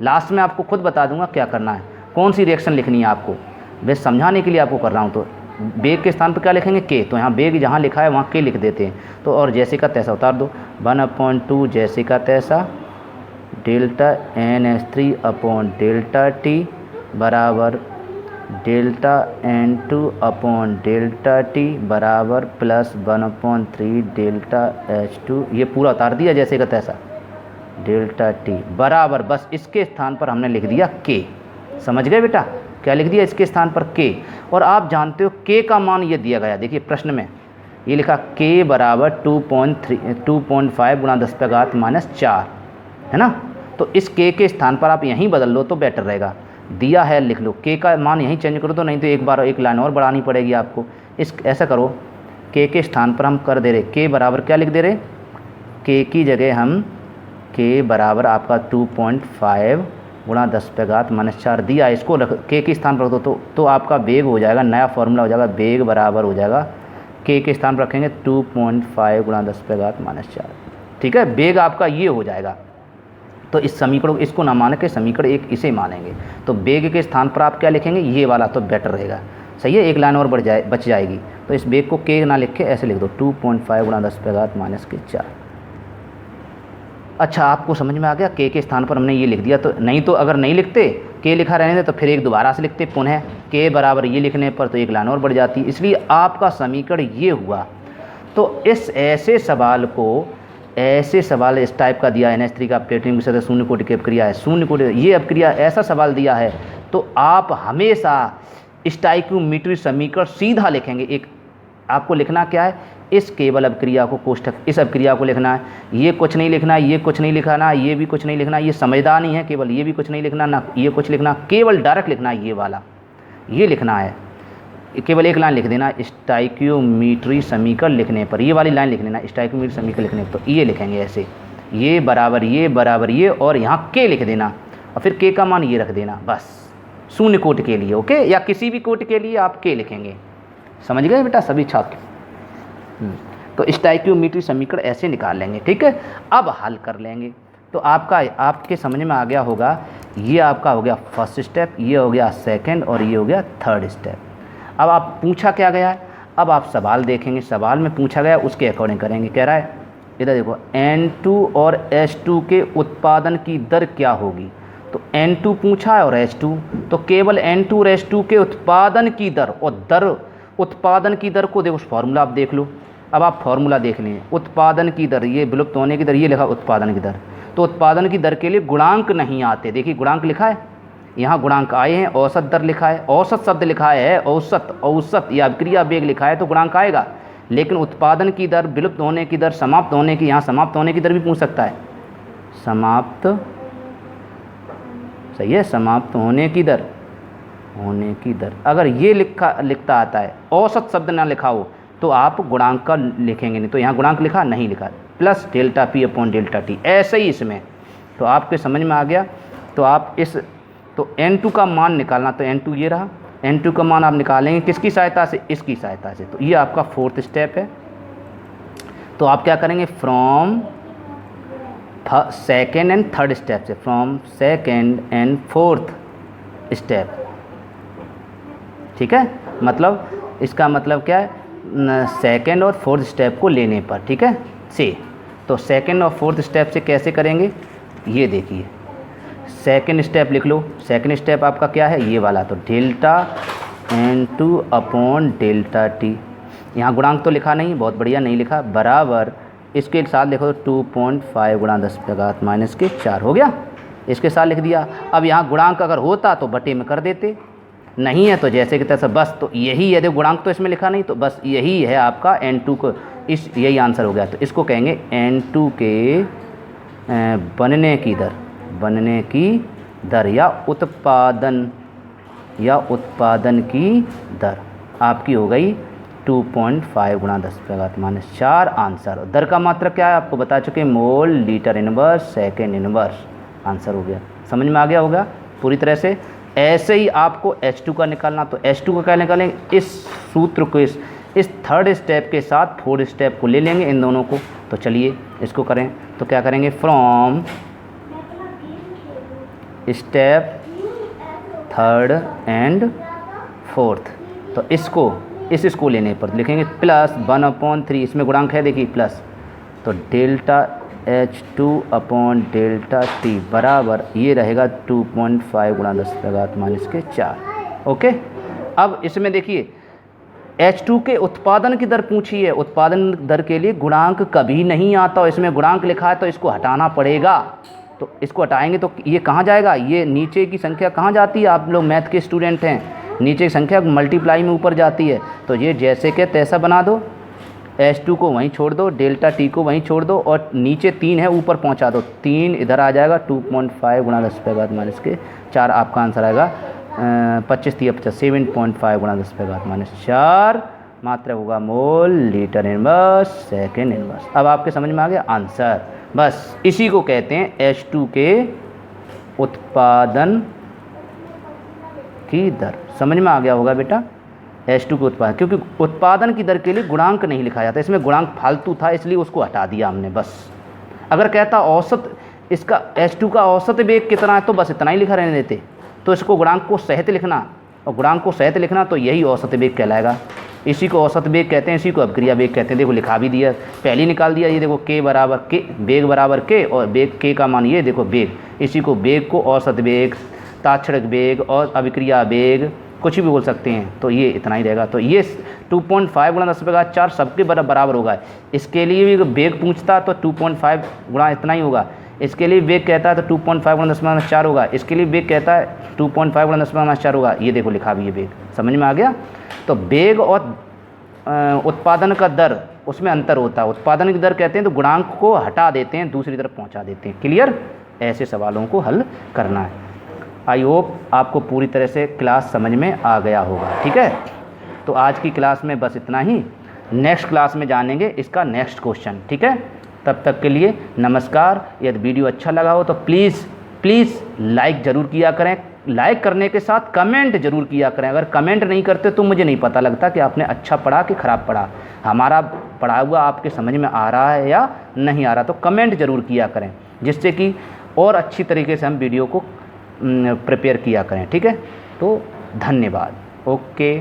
लास्ट में आपको खुद बता दूंगा क्या करना है, कौन सी रिएक्शन लिखनी है आपको। बस समझाने के लिए आपको कर रहा हूँ। तो वेग के स्थान पर क्या लिखेंगे? के। तो यहाँ वेग जहाँ लिखा है वहाँ के लिख देते हैं। तो और जैसे का तैसा उतार दो, 1/2 जैसे का तैसा डेल्टा NH3/डेल्टा टी बराबर डेल्टा N2/डेल्टा टी बराबर +1/3 डेल्टा H2। ये पूरा उतार दिया जैसे का तैसा, डेल्टा टी बराबर, बस इसके स्थान पर हमने लिख दिया के। समझ गए बेटा? क्या लिख दिया इसके स्थान पर k। और आप जानते हो k का मान ये दिया गया, देखिए प्रश्न में ये लिखा k बराबर 2.5 गुणा 10 पे घात -4 है ना। तो इस k के स्थान पर आप यहीं बदल लो तो बेटर रहेगा। दिया है लिख लो, k का मान यहीं चेंज करो, तो नहीं तो एक बार एक लाइन और बढ़ानी पड़ेगी आपको। इस ऐसा करो, k के स्थान पर हम कर दे रहे k बराबर क्या लिख दे रहे, k की जगह हम k बराबर आपका 2.5 गुणा 10 पे घात -4 दिया, इसको रख k के स्थान पर रख दो तो आपका वेग हो जाएगा, नया फॉर्मूला हो जाएगा, वेग बराबर हो जाएगा k के स्थान पर रखेंगे 2.5 गुणा 10 पे घात -4। ठीक है, वेग आपका ये हो जाएगा। तो इस समीकरण इसको ना मान के समीकरण एक इसे मानेंगे, तो वेग के स्थान पर आप क्या लिखेंगे, ये वाला, तो बेटर रहेगा। सही है, एक लाइन और बच जाएगी। तो इस वेग को k ना लिख के ऐसे लिख दो 2.5 गुणा 10 पे घात -4। अच्छा, आपको समझ में आ गया, k के स्थान पर हमने ये लिख दिया। तो नहीं तो अगर नहीं लिखते, k लिखा रहने दे तो फिर एक दोबारा से लिखते पुनः k बराबर ये लिखने पर, तो एक लाइन और बढ़ जाती, इसलिए आपका समीकरण ये हुआ। तो इस ऐसे सवाल इस टाइप का दिया है, NH3 का प्लेटिनम के साथ शून्य कोटि की अपक्रिया है, शून्य कोटि ये अपक्रिया, ऐसा सवाल दिया है तो आप हमेशा स्टाइक्योमेट्री समीकरण सीधा लिखेंगे। एक आपको लिखना क्या है, इस केवल अपक्रिया को कोष्ठक, इस अपक्रिया को लिखना है, ये कुछ नहीं लिखना, ये कुछ नहीं लिखना, ये भी कुछ नहीं लिखना, ये समझदार नहीं है, केवल ये भी कुछ नहीं लिखना ना, ये कुछ लिखना, केवल डायरेक्ट लिखना है, ये वाला ये लिखना है, केवल एक लाइन लिख देना स्टाइक्योमेट्री समीकरण लिखने पर, ये वाली लाइन लिख लेना स्टाइक्योमेट्री समीकरण लिखने पर। तो ये लिखेंगे ऐसे, ये बराबर ये और यहाँ k लिख देना और फिर k का मान ये रख देना, बस शून्य कोटि के लिए, ओके, या किसी भी कोटि के लिए आप k लिखेंगे। समझ गए बेटा सभी छात्र। तो स्टाइक्योमेट्री समीकरण ऐसे निकाल लेंगे। ठीक है, अब हल कर लेंगे। तो आपके समझ में आ गया होगा, ये आपका हो गया फर्स्ट स्टेप, ये हो गया सेकंड और ये हो गया थर्ड स्टेप। अब आप पूछा क्या गया है, अब आप सवाल देखेंगे, सवाल में पूछा गया उसके अकॉर्डिंग करेंगे। कह रहा है इधर देखो, N2 और H2 के उत्पादन की दर क्या होगी। तो N2 पूछा है और H2, तो केवल N2 और H2 के उत्पादन की दर, और उत्पादन की दर को देखो, फार्मूला आप देख लो। अब आप फार्मूला देख लें, उत्पादन की दर, ये विलुप्त होने की दर, ये लिखा उत्पादन की दर। तो उत्पादन की दर के लिए गुणांक नहीं आते, देखिए गुणांक लिखा है, यहाँ गुणांक आए हैं, औसत दर लिखा है, औसत शब्द लिखा है, औसत या अभिक्रिया वेग लिखा है तो गुणांक आएगा। लेकिन उत्पादन की दर, विलुप्त होने की दर, समाप्त होने की, यहाँ समाप्त होने की दर भी पूछ सकता है, समाप्त, सही है, समाप्त होने की दर, अगर ये लिखता आता है, औसत शब्द ना लिखा हो तो आप गुणांक का लिखेंगे नहीं। तो यहाँ गुणांक लिखा नहीं लिखा, plus delta P upon delta T, ऐसे ही इसमें। तो आपके समझ में आ गया। तो आप तो N2 का मान निकालना, तो N2 ये रहा, N2 का मान आप निकालेंगे किसकी सहायता से, इसकी सहायता से। तो ये आपका फोर्थ स्टेप है। तो आप क्या करेंगे, from second and third step से, from second and fourth step. ठीक है, मतलब इसका मतलब क्या है, सेकेंड और फोर्थ स्टेप को लेने पर, ठीक है, से। तो सेकेंड और फोर्थ स्टेप से कैसे करेंगे, ये देखिए, सेकेंड स्टेप लिख लो। सेकेंड स्टेप आपका क्या है, ये वाला, तो delta N2 upon delta T. यहाँ गुणांक तो लिखा नहीं, बहुत बढ़िया नहीं लिखा, बराबर इसके साथ लिखो 2.5 गुणा 10 पे घात -4 हो गया, इसके साथ लिख दिया। अब यहाँ गुणांक अगर होता तो बटे में कर देते, नहीं है तो जैसे कि तैसे, बस। तो यही है, देखो गुणांक तो इसमें लिखा नहीं, तो बस यही है आपका N2 को, यही आंसर हो गया। तो इसको कहेंगे N2 के बनने की दर या उत्पादन की दर आपकी हो गई 2.5 गुणा 10 पे घात -4 आंसर। दर का मात्रक क्या है आपको बता चुके, mole, litre inverse, second inverse, answer हो गया। समझ में आ गया होगा पूरी तरह से। ऐसे ही आपको H2 का निकालना, तो H2 का क्या निकालेंगे, इस सूत्र को इस थर्ड स्टेप के साथ फोर्थ स्टेप को ले लेंगे, इन दोनों को। तो चलिए इसको करें, तो क्या करेंगे, from step third and fourth, तो इसको लेने पर लिखेंगे प्लस 1/3, इसमें गुणांक है देखिए प्लस, तो delta H2 upon delta T बराबर ये रहेगा 2.5 गुणा 10 पे घात -4। ओके, अब इसमें देखिए H2 के उत्पादन की दर पूछी है, उत्पादन दर के लिए गुणांक कभी नहीं आता, और इसमें गुणांक लिखा है तो इसको हटाना पड़ेगा। तो इसको हटाएंगे तो ये कहाँ जाएगा, ये नीचे की संख्या कहाँ जाती है, आप लोग मैथ के स्टूडेंट हैं, नीचे की संख्या मल्टीप्लाई में ऊपर जाती है, तो ये जैसे के तैसा बना दो, S2 को वहीं छोड़ दो, डेल्टा टी को वहीं छोड़ दो और नीचे 3 है ऊपर पहुंचा दो, 3 इधर आ जाएगा, 2.5 गुणा 10⁻⁻⁴ आपका आंसर आएगा 25 3 50 7.5 गुणा 10⁻⁴ मात्रक होगा मोल लीटर इनवर्स सेकेंड इनवर्स। अब आपके समझ में आ गया आंसर। बस इसी को कहते हैं H2 के उत्पादन की दर। समझ में आ गया होगा बेटा, H2 के उत्पादन, क्योंकि उत्पादन की दर के लिए गुणांक नहीं लिखा जाता, इसमें गुणांक फालतू था इसलिए उसको हटा दिया हमने बस। अगर कहता औसत इसका H2 का औसत वेग कितना है तो बस इतना ही लिखा रहने देते, तो इसको गुणांक को सहित लिखना, और गुणांक को सहित लिखना तो यही औसत वेग कहलाएगा। इसी को औसत वेग कहते हैं, इसी को अभिक्रिया वेग कहते हैं। देखो लिखा भी दिया, पहले ही निकाल दिया, ये देखो k बराबर k, वेग बराबर k, और वेग k का मान ये देखो वेग, इसी को वेग को औसत वेग, ताक्षणिक वेग और अभिक्रिया वेग कुछ भी बोल सकते हैं, तो ये इतना ही रहेगा। तो ये 2.5 गुणा 10⁻⁴ सबके बराबर होगा। इसके लिए भी वेग पूछता तो 2.5 गुणा इतना ही होगा, इसके लिए वेग कहता है तो 2.5 गुणा 10⁻⁴ होगा, इसके लिए वेग कहता है 2.5 गुणा 10⁻⁴ होगा। ये देखो लिखा भी है वेग, समझ में आ गया। तो वेग और उत्पादन का दर उसमें अंतर होता है। उत्पादन की दर कहते हैं तो गुणांक को हटा देते हैं, दूसरी तरफ पहुंचा देते हैं। क्लियर, ऐसे सवालों को हल करना है। आई होप आपको पूरी तरह से क्लास समझ में आ गया होगा। ठीक है, तो आज की क्लास में बस इतना ही, नेक्स्ट क्लास में जानेंगे इसका नेक्स्ट क्वेश्चन। ठीक है, तब तक के लिए नमस्कार। यदि वीडियो अच्छा लगा हो तो प्लीज़ लाइक ज़रूर किया करें, लाइक करने के साथ कमेंट ज़रूर किया करें। अगर कमेंट नहीं करते तो मुझे नहीं पता लगता कि आपने अच्छा पढ़ा कि ख़राब पढ़ा, हमारा पढ़ा हुआ आपके समझ में आ रहा है या नहीं आ रहा। तो कमेंट ज़रूर किया करें, जिससे कि और अच्छी तरीके से हम वीडियो को प्रिपेयर किया करें। ठीक है, तो धन्यवाद। ओके।